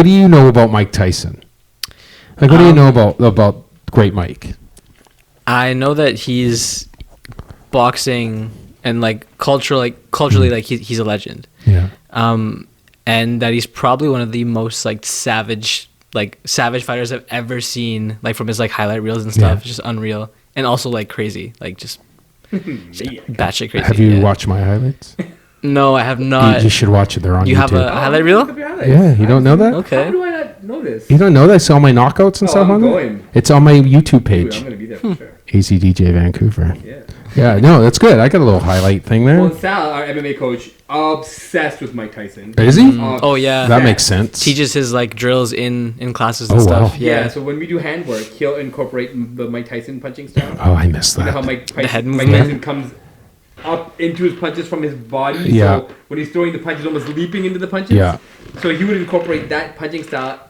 do you know about Mike Tyson? Like, what do you know about Great Mike? I know that he's boxing and like culturally, like he's a legend. Yeah. And that he's probably one of the most savage fighters I've ever seen, like from his like highlight reels and stuff. Yeah. It's just unreal, and also like crazy, like just batshit crazy. Have you yeah. watched my highlights? No, I have not. You should watch it. They're on You YouTube. have a highlight reel? Yeah, you don't know that? Okay. How do I not know this? You don't know that I see all my knockouts and stuff I'm on going. there? It's on my YouTube Dude, page. I'm going to be there for sure. ACDJ Vancouver. Yeah. Yeah, no, that's good. I got a little highlight thing there. Well, Sal, our MMA coach, obsessed with Mike Tyson. Is he? Oh yeah. That makes sense. Teaches his like drills in classes and Oh, stuff. wow. Yeah. So when we do handwork, he'll incorporate the Mike Tyson punching style. Oh, I missed You know how that. Mike head Tyson movement? comes up into his punches from his body. Yeah. So when he's throwing the punches, almost leaping into the punches. Yeah. So he would incorporate that punching style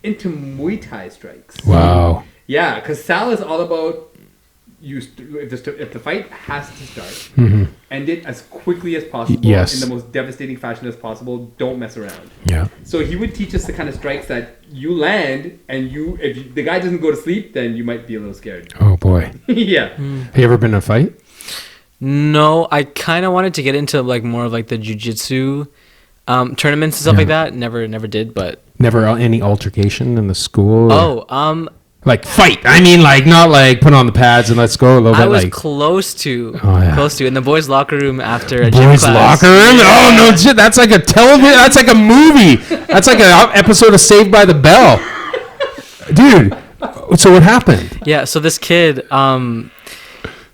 into Muay Thai strikes. Wow. Yeah, because Sal is all about if the fight has to start, end it as quickly as possible Yes. in the most devastating fashion as possible. Don't mess around. Yeah. So he would teach us the kind of strikes that you land, and if the guy doesn't go to sleep, then you might be a little scared. Oh, boy. Yeah. Have you ever been in a fight? No, I kind of wanted to get into like more of like the Jiu Jitsu tournaments and stuff like that. Never did, but Never any altercation in the school? Like fight. I mean, like, not like put on the pads and let's go a little I bit. was Like close to in the boys' locker room after a gym boys' class. locker room? Oh, no shit. That's like a television. That's like a movie. That's like an episode of Saved by the Bell. Dude. So what happened? Yeah, so this kid,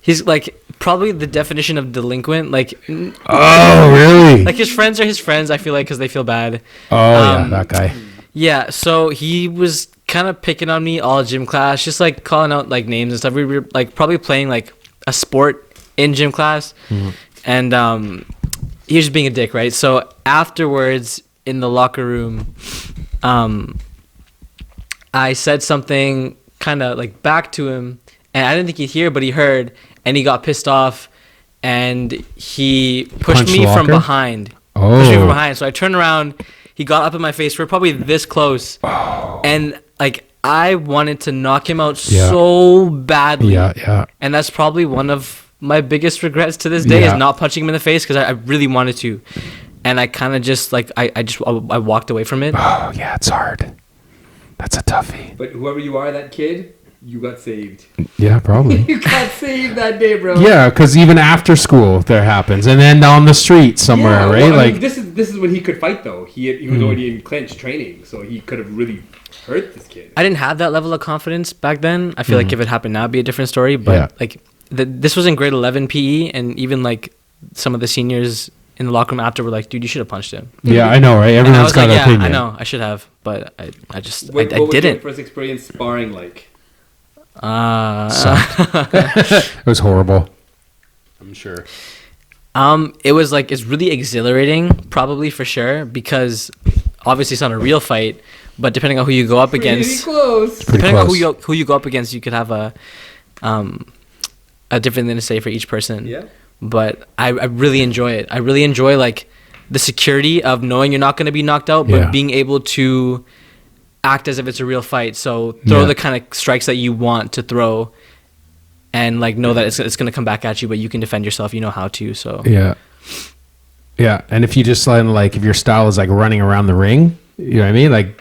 he's like probably the definition of delinquent. Like, Oh, really? like his friends are his friends. I feel like because they feel bad. Yeah, that guy. Yeah, so he was kind of picking on me all gym class, just like calling out like names and stuff. We were like probably playing like a sport in gym class, and he was just being a dick, right? So afterwards in the locker room, I said something kind of like back to him, and I didn't think he'd hear, but he heard, and he got pissed off, and he pushed Punched me the from locker? behind. Oh. Pushed me from behind. So I turned around. He got up in my face. We're probably this close, and like I wanted to knock him out so badly. Yeah. And that's probably one of my biggest regrets to this day is not punching him in the face because I really wanted to, and I kind of just like I walked away from it. Oh, yeah, it's hard. That's a toughie. But whoever you are, that kid, you got saved. Yeah, probably. You got saved that day, bro. Yeah, because even after school, there happens, and then on the street somewhere, Yeah, right? well, I Like mean, this is when he could fight though. He was already in clinch training, so he could have really hurt this kid. I didn't have that level of confidence back then. I feel like if it happened now, it'd be a different story. But like this was in grade 11 PE, and even like some of the seniors in the locker room after were like, "Dude, you should have punched him." yeah, I know, right? And I Everyone's was got like, an "Yeah, opinion. I know, I should have," but I What was your didn't. first experience sparring like? It was horrible. I'm sure. It was like it's really exhilarating, probably for sure, because obviously it's not a real fight. But depending on who you go up against, Close. depending on close. who you go up against, you could have a different thing to say for each person. Yeah. But I really enjoy it. I really enjoy like the security of knowing you're not going to be knocked out, but being able to act as if it's a real fight. So throw the kind of strikes that you want to throw, and like know that it's going to come back at you, but you can defend yourself. You know how to. So Yeah, and if you just like if your style is like running around the ring, you know what I mean? Like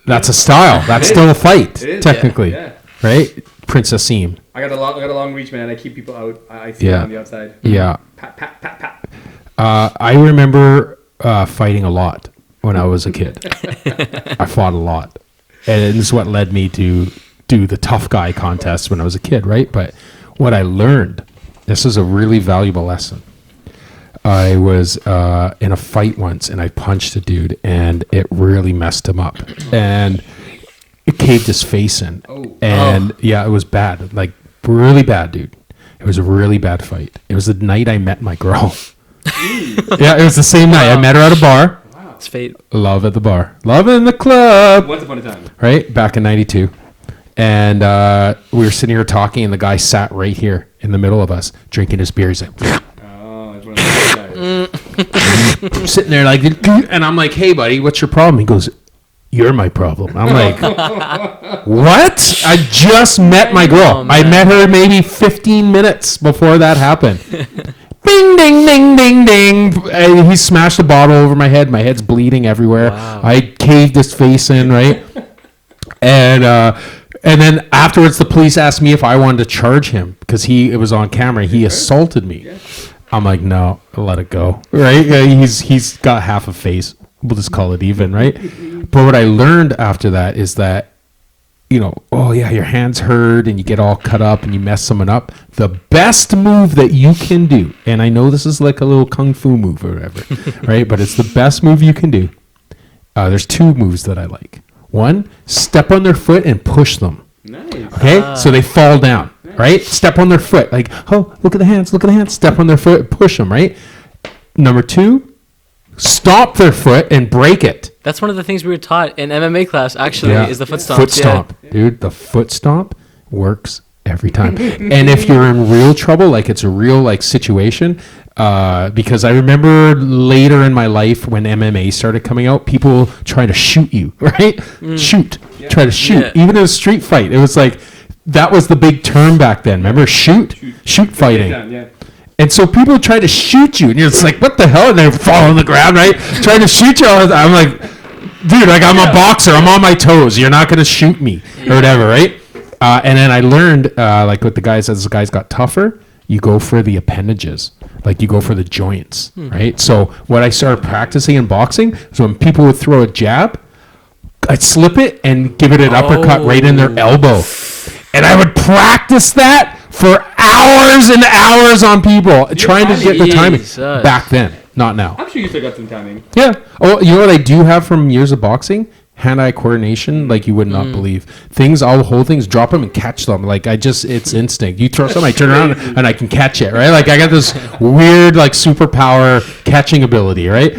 that's a style. That's still a fight, It is, technically, yeah. right? Princess Seam. I got a long reach, man. I keep people out. I see them on the outside. Yeah. Pat. I remember fighting a lot when I was a kid. I fought a lot. And this is what led me to do the tough guy contest when I was a kid, right? But what I learned, this is a really valuable lesson. I was in a fight once and I punched a dude and it really messed him up. And it caved his face in. And yeah, it was bad. Like really bad, dude. It was a really bad fight. It was the night I met my girl. Yeah, it was the same night. I met her at a bar. Wow. It's fate. Love at the bar. Love in the club. Once upon a time. Right? Back in 92. And we were sitting here talking and the guy sat right here in the middle of us drinking his beer. He's like, sitting there like, and I'm like, hey buddy, what's your problem? He goes, you're my problem. I'm like, what? I just met my girl. I met her maybe 15 minutes before that happened. Bing, ding, ding, ding, ding. And he smashed a bottle over my head. My head's bleeding everywhere. Wow. I caved his face in, right? And then afterwards, the police asked me if I wanted to charge him because it was on camera. He assaulted me. Yeah. I'm like, no, let it go. Right? He's got half a face. We'll just call it even, right? But what I learned after that is that, oh yeah, your hands hurt and you get all cut up and you mess someone up. The best move that you can do, and I know this is like a little kung fu move or whatever, right? But it's the best move you can do. There's two moves that I like. One, step on their foot and push them. Nice. Okay? So they fall down, right? Step on their foot. Like, oh, look at the hands. Step on their foot and push them, right? Number two, stomp their foot and break it. That's one of the things we were taught in MMA class, actually, is the foot stomp. Foot stomp. Yeah. Dude, the foot stomp works every time. And if you're in real trouble, like it's a real situation, because I remember later in my life when MMA started coming out, people try to shoot you, right? Try to shoot. Yeah. Even in a street fight, it was like, that was the big term back then. Remember? Shoot fighting. Yeah. And so people try to shoot you, and you're just like, what the hell? And they fall on the ground, right? Trying to shoot you all the time. I'm like, dude, like I'm a boxer. I'm on my toes. You're not going to shoot me or whatever, right? And then I learned, like what the guy says, the guys got tougher. You go for the appendages. Like you go for the joints, right? So what I started practicing in boxing is when people would throw a jab, I'd slip it and give it an uppercut right in their elbow. And I would practice that for hours and hours on people, trying to get the timing. Back then, not now. I'm sure you still got some timing. Yeah. Oh, you know what I do have from years of boxing? Hand-eye coordination, like you would not believe. I'll hold things, drop them, and catch them. Like it's instinct. You throw something, I turn around, and I can catch it, right? Like I got this weird, like superpower catching ability, right?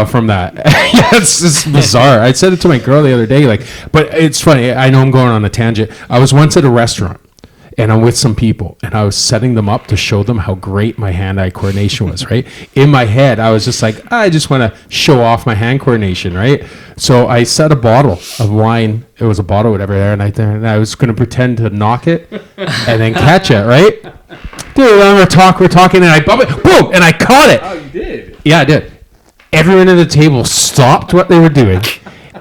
From that. Yeah, it's just bizarre. I said it to my girl the other day, but it's funny. I know I'm going on a tangent. I was once at a restaurant, and I'm with some people, and I was setting them up to show them how great my hand-eye coordination was, right? In my head, I was just like, I just want to show off my hand coordination, right? So I set a bottle of wine. It was a bottle, whatever, there, and I was going to pretend to knock it and then catch it, right? Dude, we're talking, and I bump it, boom, and I caught it. Oh, you did? Yeah, I did. Everyone at the table stopped what they were doing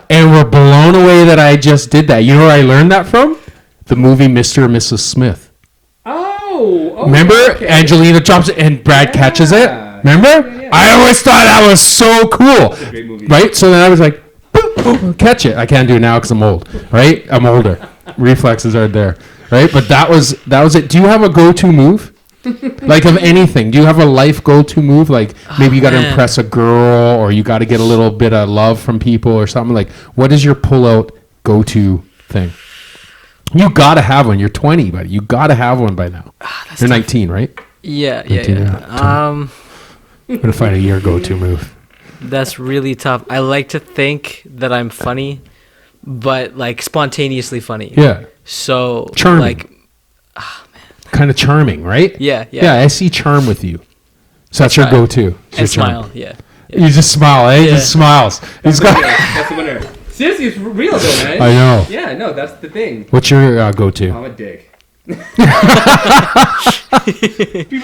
and were blown away that I just did that. You know where I learned that from? The movie Mr. and Mrs. Smith. Oh, remember? Okay. Angelina drops it and Brad catches it. Remember? Yeah. I always thought that was so cool. That's a great movie. Right? So then I was like, boop, boop, catch it. I can't do it now because I'm old. Right? I'm older. Reflexes aren't there. Right? But that was it. Do you have a go-to move? Like of anything? Do you have a life go-to move? Like maybe you got to impress a girl, or you got to get a little bit of love from people or something. Like what is your pull-out go-to thing? You gotta have one. You're 20, buddy. You gotta have one by now. You're 19, right? Yeah. I'm gonna find a year go-to move. That's really tough. I like to think that I'm funny, but like spontaneously funny. Yeah. So charming. Like, kind of charming, right? Yeah. Yeah, I see charm with you. So that's your go-to. And smile. Yeah. You just smile, eh? He just smiles. That's the winner. Seriously, it's real though, man. I know. Yeah, no, that's the thing. What's your go-to? I'm a dick. People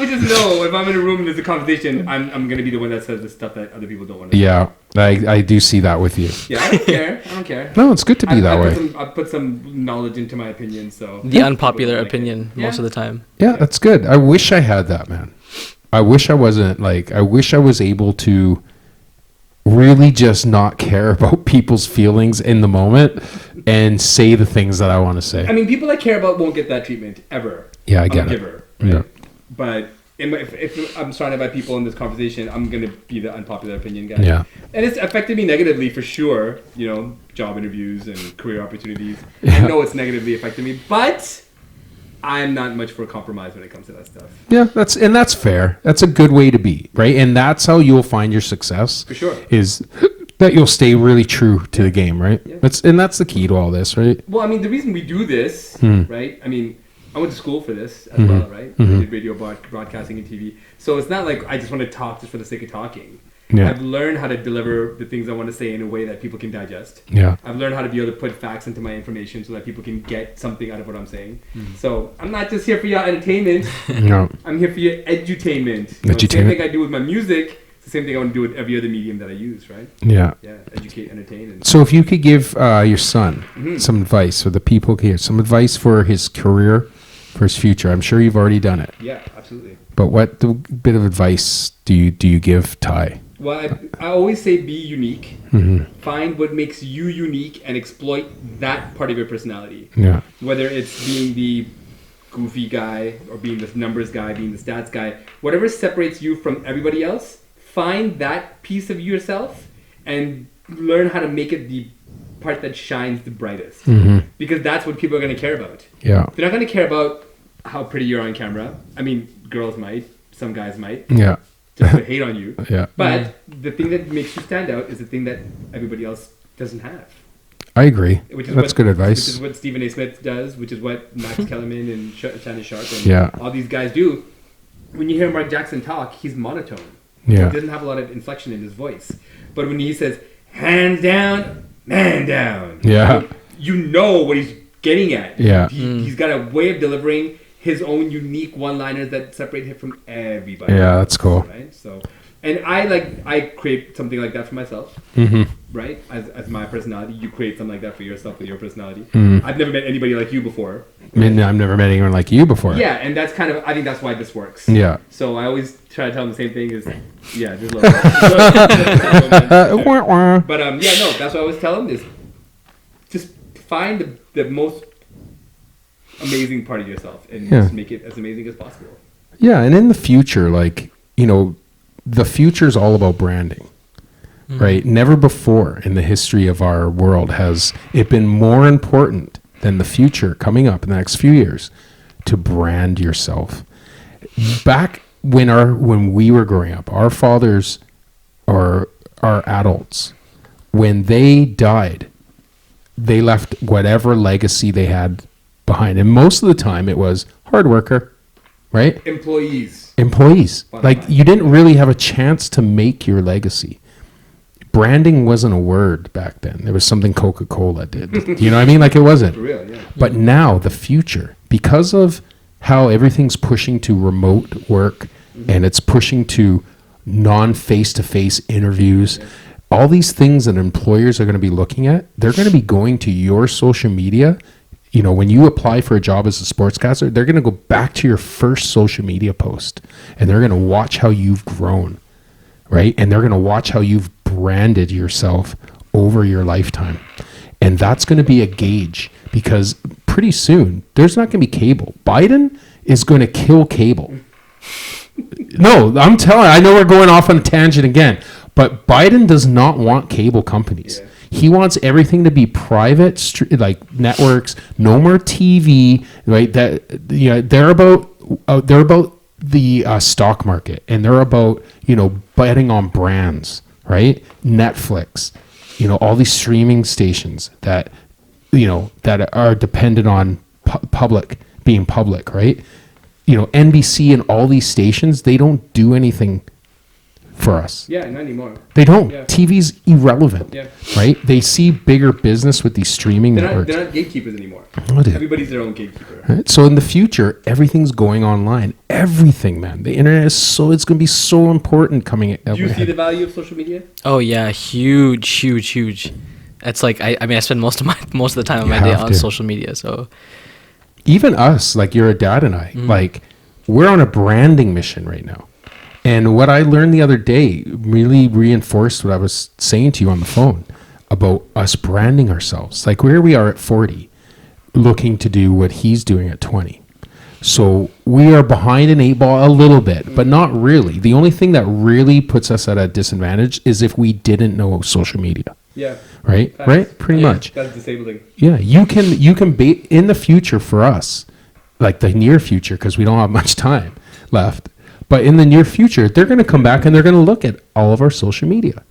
just know if I'm in a room and there's a conversation, I'm gonna be the one that says the stuff that other people don't want to know. Yeah, I do see that with you. Yeah, I don't care. No, it's good to be that way. I put some knowledge into my opinion, so the unpopular opinion most of the time. Yeah, that's good. I wish I had that, man. I wish I wasn't I wish I was able to really just not care about people's feelings in the moment and say the things that I want to say. I mean, people I care about won't get that treatment ever. Yeah, I get it. Giver, right? Yeah. But if I'm surrounded by people in this conversation, I'm going to be the unpopular opinion guy. Yeah. And it's affected me negatively for sure, you know, job interviews and career opportunities. Yeah. I know it's negatively affected me, but I'm not much for compromise when it comes to that stuff. Yeah, that's fair. That's a good way to be, right? And that's how you'll find your success. For sure. Is that you'll stay really true to the game, right? Yeah. That's the key to all this, right? Well, I mean, the reason we do this, right? I mean, I went to school for this as well, right? I did radio broadcasting and TV. So it's not like I just want to talk just for the sake of talking. Yeah. I've learned how to deliver the things I want to say in a way that people can digest. Yeah. I've learned how to be able to put facts into my information so that people can get something out of what I'm saying. So I'm not just here for your entertainment. No. I'm here for your edutainment. You know, the same thing I do with my music. It's the same thing I want to do with every other medium that I use, right? Yeah. Yeah, educate, entertain. And So if you could give your son some advice, or the people here, some advice for his career, for his future, I'm sure you've already done it. Yeah, absolutely. But what bit of advice do you give Tai? Well, I always say be unique. Find what makes you unique and exploit that part of your personality. Yeah. Whether it's being the goofy guy or being the numbers guy, being the stats guy, whatever separates you from everybody else, find that piece of yourself and learn how to make it the part that shines the brightest. Because that's what people are going to care about. Yeah. They're not going to care about how pretty you're on camera. I mean, girls might, some guys might. Yeah. Just to hate on you. Yeah. But the thing that makes you stand out is the thing that everybody else doesn't have. I agree. Which is That's good advice. Which is what Stephen A. Smith does, which is what Max Kellerman and Shannon Sharp and all these guys do. When you hear Mark Jackson talk, he's monotone. Yeah. He doesn't have a lot of inflection in his voice. But when he says, hands down, man down. Yeah. You know what he's getting at. Yeah. He's got a way of delivering his own unique one-liners that separate him from everybody. Yeah, that's cool. Right? So, and I create something like that for myself. Right? As my personality, you create something like that for yourself with your personality. I've never met anybody like you before. I mean, I've never met anyone like you before. Yeah, and that's kind of, I think that's why this works. Yeah. So I always try to tell them the same thing is, yeah, just love But yeah, no, that's what I always tell them is just find the most amazing part of yourself and just make it as amazing as possible. Yeah, and in the future, like, you know, the future is all about branding, right? Never before in the history of our world has it been more important than the future coming up in the next few years to brand yourself. Back when we were growing up, our fathers or our adults, when they died, they left whatever legacy they had behind. And most of the time it was hard worker, right? Employees. Like you didn't really have a chance to make your legacy. Branding wasn't a word back then. There was something Coca-Cola did. You know what I mean? Like it wasn't. For real, yeah. But now the future, because of how everything's pushing to remote work and it's pushing to non-face-to-face interviews, all these things that employers are going to be looking at, they're going to be going to your social media. You know, when you apply for a job as a sportscaster, they're going to go back to your first social media post and they're going to watch how you've grown, right? And they're going to watch how you've branded yourself over your lifetime. And that's going to be a gauge because pretty soon there's not going to be cable. Biden is going to kill cable. No, I'm telling you, I know we're going off on a tangent again, but Biden does not want cable companies. Yeah. He wants everything to be private, like networks, no more TV, right? That, you know, they're about the stock market, and they're about, you know, betting on brands, right? Netflix, you know, all these streaming stations that, you know, that are dependent on being public, right? You know, NBC and all these stations, they don't do anything for us. Yeah, not anymore. They don't. Yeah. TV's irrelevant. Yeah. Right? They see bigger business with these streaming networks. They're not gatekeepers anymore. Oh, dude. Everybody's their own gatekeeper. Right? So in the future, everything's going online. Everything, man. The internet is it's going to be so important coming. Do you see the value of social media? Oh yeah, huge. It's like I mean I spend most of the time of my day on social media. So even us, like you're a dad and I, like we're on a branding mission right now. And what I learned the other day really reinforced what I was saying to you on the phone about us branding ourselves. Like where we are at 40, looking to do what he's doing at 20. So we are behind an 8 ball a little bit, but not really. The only thing that really puts us at a disadvantage is if we didn't know social media. Yeah. Right? Facts. Right? Pretty much. That's disabling. Yeah. You can be in the future for us, like the near future, because we don't have much time left. But in the near future, they're going to come back and they're going to look at all of our social media.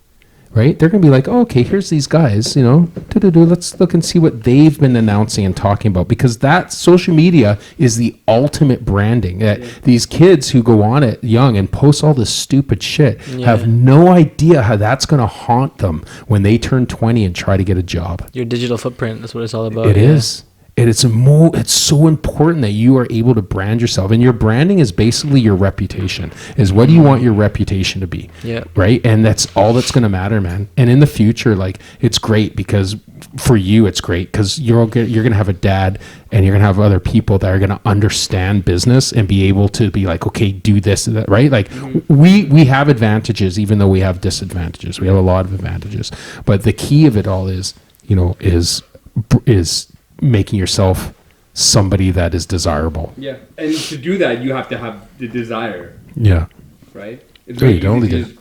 Right? They're going to be like, oh, okay, here's these guys, you know, let's look and see what they've been announcing and talking about, because that social media is the ultimate branding. These kids who go on it young and post all this stupid shit have no idea how that's going to haunt them when they turn 20 and try to get a job. Your digital footprint, that's what it's all about. It is. And it's so important that you are able to brand yourself, and your branding is basically your reputation. Is what do you want your reputation to be? Yeah. Right. And that's all that's going to matter, man. And in the future, like, it's great because for you, it's great because you're going to have a dad and you're going to have other people that are going to understand business and be able to be like, okay, do this and that, right? Like we have advantages, even though we have disadvantages. We have a lot of advantages, but the key of it all is, you know, is making yourself somebody that is desirable. Yeah, and to do that, you have to have the desire. Yeah. Right? It's very easy totally to just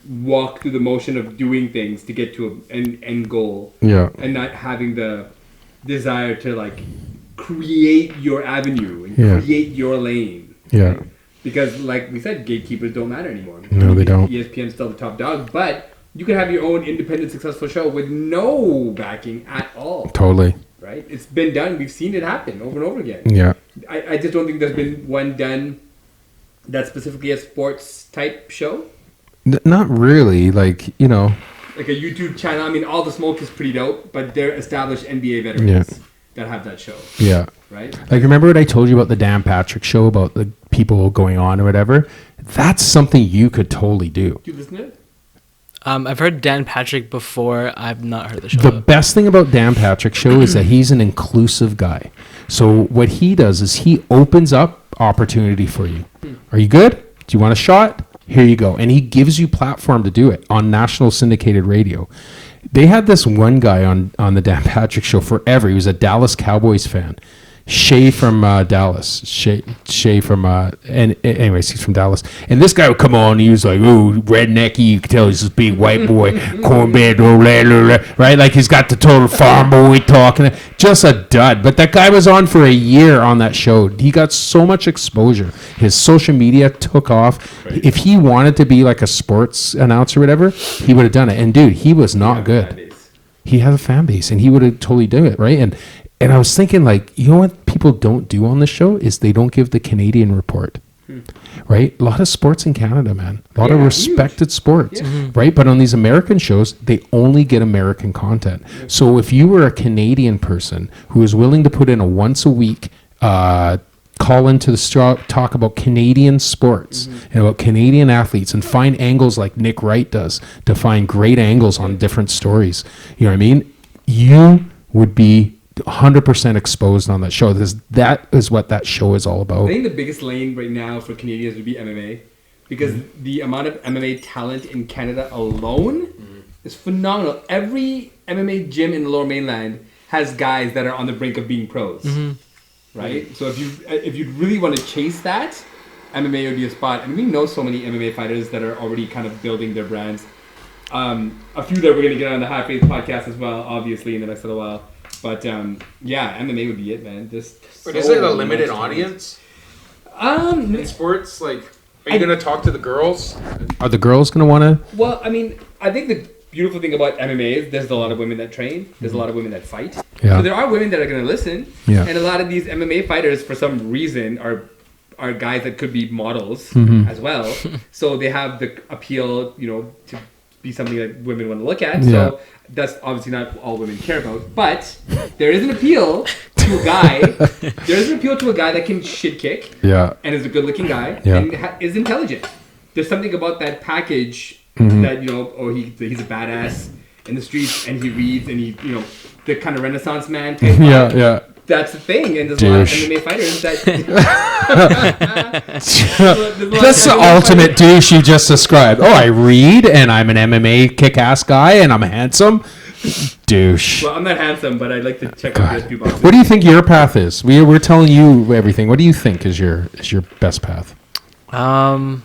walk through the motion of doing things to get to an end goal. Yeah. And not having the desire to, like, create your avenue and create your lane. Yeah. Right? Because, like we said, gatekeepers don't matter anymore. No, they don't. ESPN's still the top dog, but you can have your own independent, successful show with no backing at all. Totally. Right? It's been done. We've seen it happen over and over again. Yeah. I just don't think there's been one done that's specifically a sports type show. Not really. Like, you know. Like a YouTube channel. I mean, All the Smoke is pretty dope, but they're established NBA veterans that have that show. Yeah. Right? Like, remember what I told you about the Dan Patrick show about the people going on or whatever? That's something you could totally do. Do you listen to it? I've heard Dan Patrick before. I've not heard the show. The best thing about Dan Patrick's show is that he's an inclusive guy. So what he does is he opens up opportunity for you. Are you good? Do you want a shot? Here you go. And he gives you platform to do it on national syndicated radio. They had this one guy on the Dan Patrick show forever. He was a Dallas Cowboys fan. Shay from Dallas. Shay from and anyways, he's from Dallas. And this guy would come on. He was like, "Oh, rednecky." You could tell he's this big white boy, cornbread, right? Like he's got the total farm boy talking. Just a dud. But that guy was on for a year on that show. He got so much exposure. His social media took off. Right. If he wanted to be like a sports announcer or whatever, he would have done it. And dude, he was not good. He has a fan base, and he would have totally done it, right? And I was thinking, like, you know what people don't do on the show is they don't give the Canadian report, right? A lot of sports in Canada, man. A lot of respected sports, right? But on these American shows, they only get American content. So if you were a Canadian person who is willing to put in a once a week call into the talk about Canadian sports and about Canadian athletes and find angles like Nick Wright does to find great angles on different stories, you know what I mean? You would be 100% exposed on that show. That is what that show is all about. I think the biggest lane right now for Canadians would be MMA, because the amount of MMA talent in Canada alone is phenomenal. Every MMA gym in the Lower Mainland has guys that are on the brink of being pros, right? So if you really want to chase that, MMA would be a spot. And we know so many MMA fighters that are already kind of building their brands. A few that we're going to get on the Phrase Podcast as well, obviously, in the next little while. But MMA would be it, man. But is it a limited audience? In sports, like, are you gonna talk to the girls? Are the girls gonna want to? Well, I mean, I think the beautiful thing about MMA is there's a lot of women that train. There's a lot of women that fight. Yeah. So there are women that are gonna listen. Yeah. And a lot of these MMA fighters, for some reason, are guys that could be models as well. So they have the appeal, you know, to be something that women want to look at. Yeah. So that's obviously not all women care about, but there is an appeal to a guy. There is an appeal to a guy that can shit kick. Yeah. And is a good-looking guy. Yeah. And is intelligent. There's something about that package that, you know, he's a badass in the streets and he reads and he, you know, the kind of Renaissance man type. Yeah. that's the thing, and there's a lot of MMA fighters that. That's the ultimate douche you just described. Oh, I read, and I'm an MMA kick-ass guy, and I'm handsome. Douche. Well, I'm not handsome, but I like to check out the boxes. What do you think your path is? We're telling you everything. What do you think is your best path? I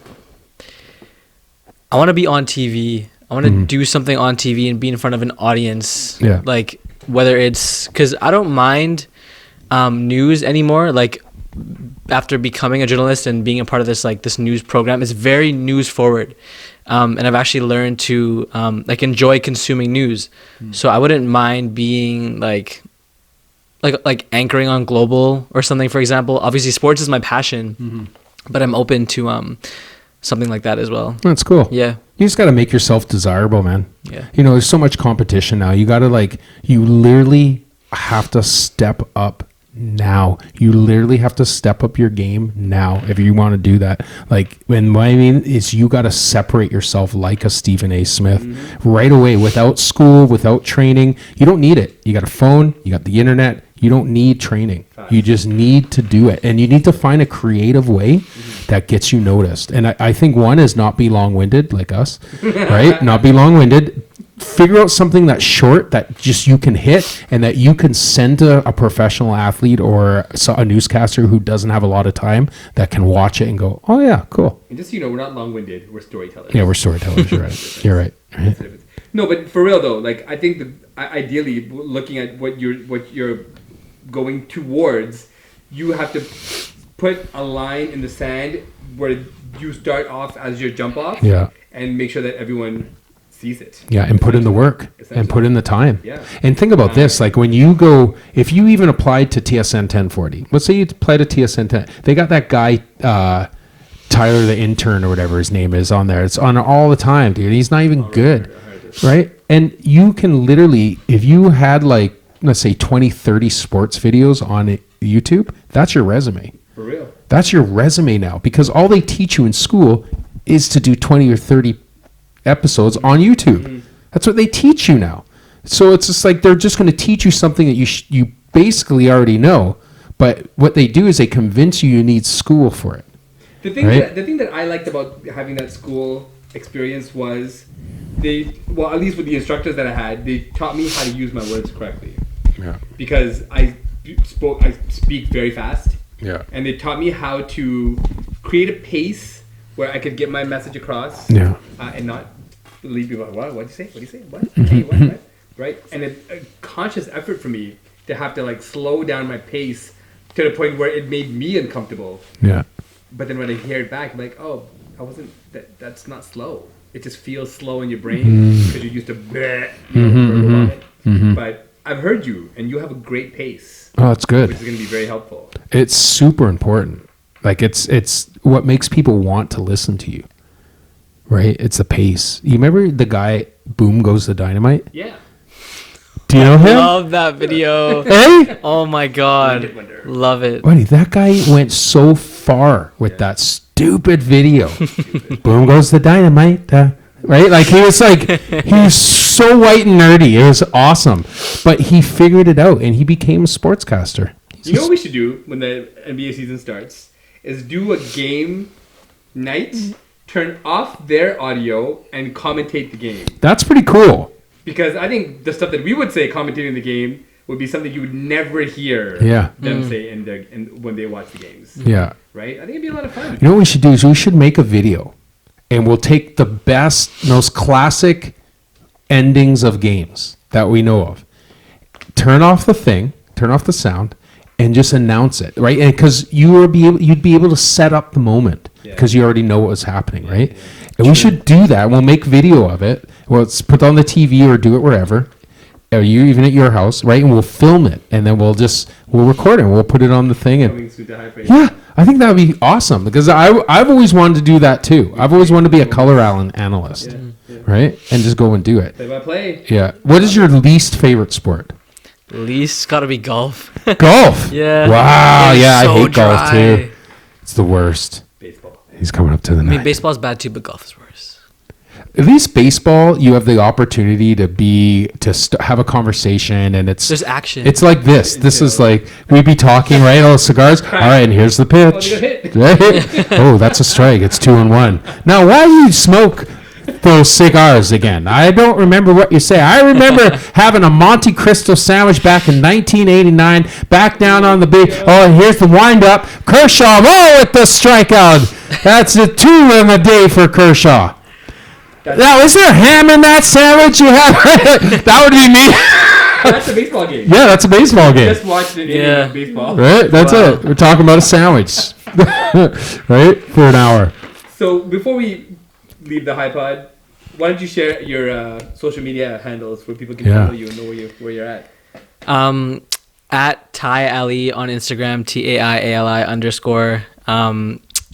want to be on TV. I want to do something on TV and be in front of an audience. Yeah. Like whether it's because I don't mind news anymore. Like after becoming a journalist and being a part of this news program, it's very news forward. And I've actually learned to enjoy consuming news. So I wouldn't mind being like anchoring on Global or something, for example. Obviously, sports is my passion, but I'm open to something like that as well. That's cool. Yeah. You just got to make yourself desirable, man. Yeah. You know, there's so much competition now. You got to you literally have to step up now. You literally have to step up your game now if you want to do that. And what I mean is you got to separate yourself like a Stephen A. Smith right away, without school, without training. You don't need it. You got a phone, you got the internet. You don't need training. You just need to do it. And you need to find a creative way that gets you noticed. And I think one is not be long-winded like us, right? Not be long-winded. Figure out something that's short that just you can hit and that you can send to a professional athlete or a newscaster who doesn't have a lot of time that can watch it and go, oh yeah, cool. And just so you know, we're not long-winded. We're storytellers. Yeah, we're storytellers. You're right. You're right. No, but for real though, I think ideally, looking at what you're going towards, you have to put a line in the sand where you start off as your jump off, and make sure that everyone sees it. Yeah, and put in the work and put in the time. Yeah. And think about this, when you go, if you even applied to TSN 1040, let's say you applied to TSN 10, they got that guy, Tyler the intern or whatever his name is on there. It's on all the time, dude. He's not even good, right? And you can literally, if you had let's say 20, 30 sports videos on YouTube, that's your resume. For real. That's your resume now, because all they teach you in school is to do 20 or 30 episodes on YouTube. That's what they teach you now. So it's just they're just going to teach you something that you basically already know, but what they do is they convince you need school for it. The thing that I liked about having that school experience was at least with the instructors that I had, they taught me how to use my words correctly. Yeah. Because I speak very fast. Yeah. And they taught me how to create a pace where I could get my message across. Yeah. And not leave people like, what? What'd you say? What'd you say? What? Hey, what? Right? And a conscious effort for me to have to slow down my pace to the point where it made me uncomfortable. Yeah. But then when I hear it back, I'm like, oh, I wasn't. That's not slow. It just feels slow in your brain because you're used to verbal it. But I've heard you, and you have a great pace. Oh, that's good. Which is going to be very helpful. It's super important. It's what makes people want to listen to you, right? It's the pace. You remember the guy, Boom Goes the Dynamite? Yeah. Do you know him? Love that video. Hey? Oh my God. Love it. Buddy, that guy went so far with that stupid video. Boom Goes the Dynamite. Right? He was so white and nerdy. It was awesome. But he figured it out and he became a sportscaster. You know what we should do when the NBA season starts? Is do a game night, turn off their audio, and commentate the game. That's pretty cool. Because I think the stuff that we would say commentating the game would be something you would never hear them say when they watch the games. Yeah. Right? I think it'd be a lot of fun. You know what we should do is we should make a video. And we'll take the best, most classic endings of games that we know of. Turn off the sound, and just announce it, right? And because you'd be able to set up the moment because you already know what was happening, right? Yeah. And we should do that. We'll make video of it. We'll put it on the TV or do it wherever, or you even at your house, right? And we'll film it, and then we'll record it. And we'll put it on the thing. And I think that would be awesome because I've always wanted to do that too. I've always wanted to be a color analyst, right? And just go and do it. Play by play. Yeah. What is your least favorite sport? Least gotta be golf. Golf? Yeah. Wow. Yeah, so I hate dry. golf too. It's the worst. Baseball. He's coming up to the net. Baseball's bad too, but golf is worse. At least baseball, you have the opportunity to have a conversation, and There's action. It's like this. This is like we'd be talking, right? All cigars. All right, and here's the pitch. Right? Oh, that's a strike. It's 2-1. Now, why do you smoke those cigars again? I don't remember what you say. I remember having a Monte Cristo sandwich back in 1989. Back down on the beach. Oh, and here's the windup. Kershaw. Oh, with the strikeout. That's a 2 in a day for Kershaw. Now, is there ham in that sandwich you have? That would be me. That's a baseball game. Yeah, that's a baseball game. Just watched an inning of baseball. Right? That's it. We're talking about a sandwich. Right? For an hour. So, before we leave the HiPod, why don't you share your social media handles where people can follow you and know where you're at? At Tai Ali on Instagram, TAIALI_,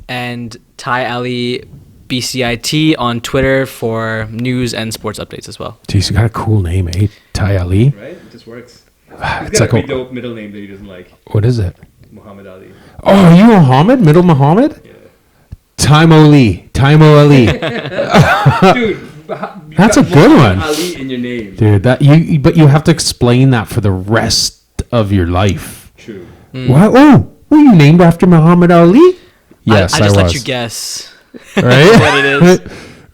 and Tai Ali BCIT on Twitter for news and sports updates as well. Jeez, you got a cool name, eh? Tai Ali. Right? It just works. It's He's got like a dope middle name that he doesn't like. What is it? Muhammad Ali. Oh, are you Muhammad? Middle Muhammad? Yeah. Taimo Ali. Dude, that's a good one. Ali in your name. Dude, but you have to explain that for the rest of your life. True. What? Oh, were you named after Muhammad Ali? Yes, I just was. let you guess. Right? What it is.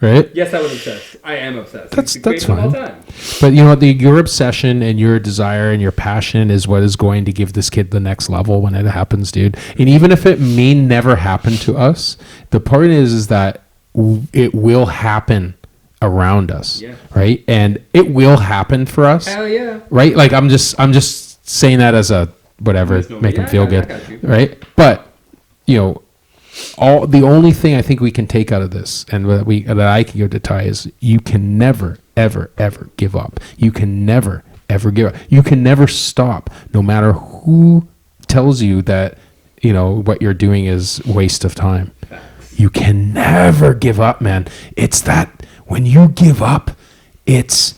Right? Yes, I was obsessed. I am obsessed. That's fine. All time. But you know what? Your obsession and your desire and your passion is what is going to give this kid the next level when it happens, dude. And even if it may never happen to us, the part is that it will happen around us, right? And it will happen for us. Hell yeah. Right? Like I'm just saying that as a whatever, make him feel good, right? But you know, the only thing I think we can take out of this, and that I can give to Tai, is you can never, ever, ever give up. You can never, ever give up. You can never stop, no matter who tells you that you know what you're doing is waste of time. You can never give up, man. It's that when you give up, it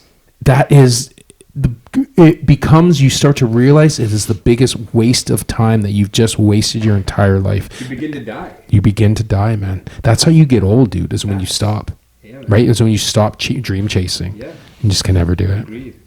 becomes, you start to realize it is the biggest waste of time that you've just wasted your entire life. You begin to die. You begin to die, man. That's how you get old, dude, is when you stop. Yeah, right? Is when you stop dream chasing. Yeah. You just can never do it. Agreed.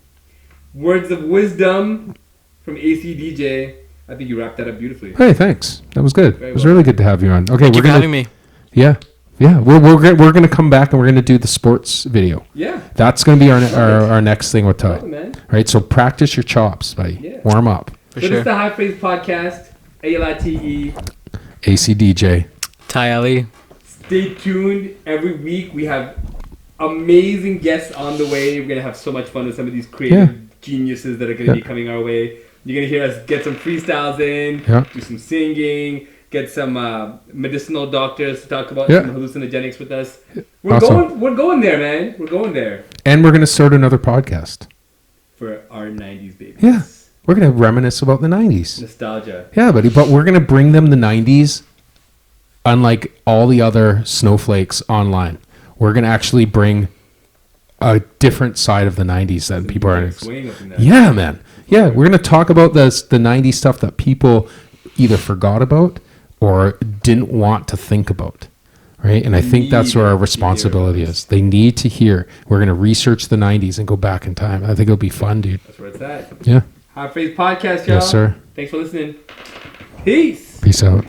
Words of wisdom from ACDJ. I think you wrapped that up beautifully. Hey, thanks. That was good. It was really good to have you on. Okay, Thank you for having me. Yeah. Yeah, we're gonna come back and we're gonna do the sports video. Yeah, that's gonna be our next thing with Tai. Oh, right, so practice your chops, buddy. Yeah. Warm up. This is the Phrase Podcast. Alite ACDJ. Tai Ali. Stay tuned. Every week we have amazing guests on the way. We're gonna have so much fun with some of these creative geniuses that are gonna be coming our way. You're gonna hear us get some freestyles in, do some singing. Get some medicinal doctors to talk about some hallucinogenics with us. We're going there, man. We're going there. And we're going to start another podcast. For our 90s babies. Yeah. We're going to reminisce about the 90s. Nostalgia. Yeah, buddy. But we're going to bring them the 90s, unlike all the other snowflakes online. We're going to actually bring a different side of the 90s that people are... Yeah, man. Yeah, we're going to talk about the 90s stuff that people either forgot about or didn't want to think about, right? And I think that's where our responsibility is. They need to hear. We're going to research the 90s and go back in time. I think it'll be fun, dude. That's where it's at. Yeah. Phrase Podcast, y'all. Yes, sir. Thanks for listening. Peace. Peace out.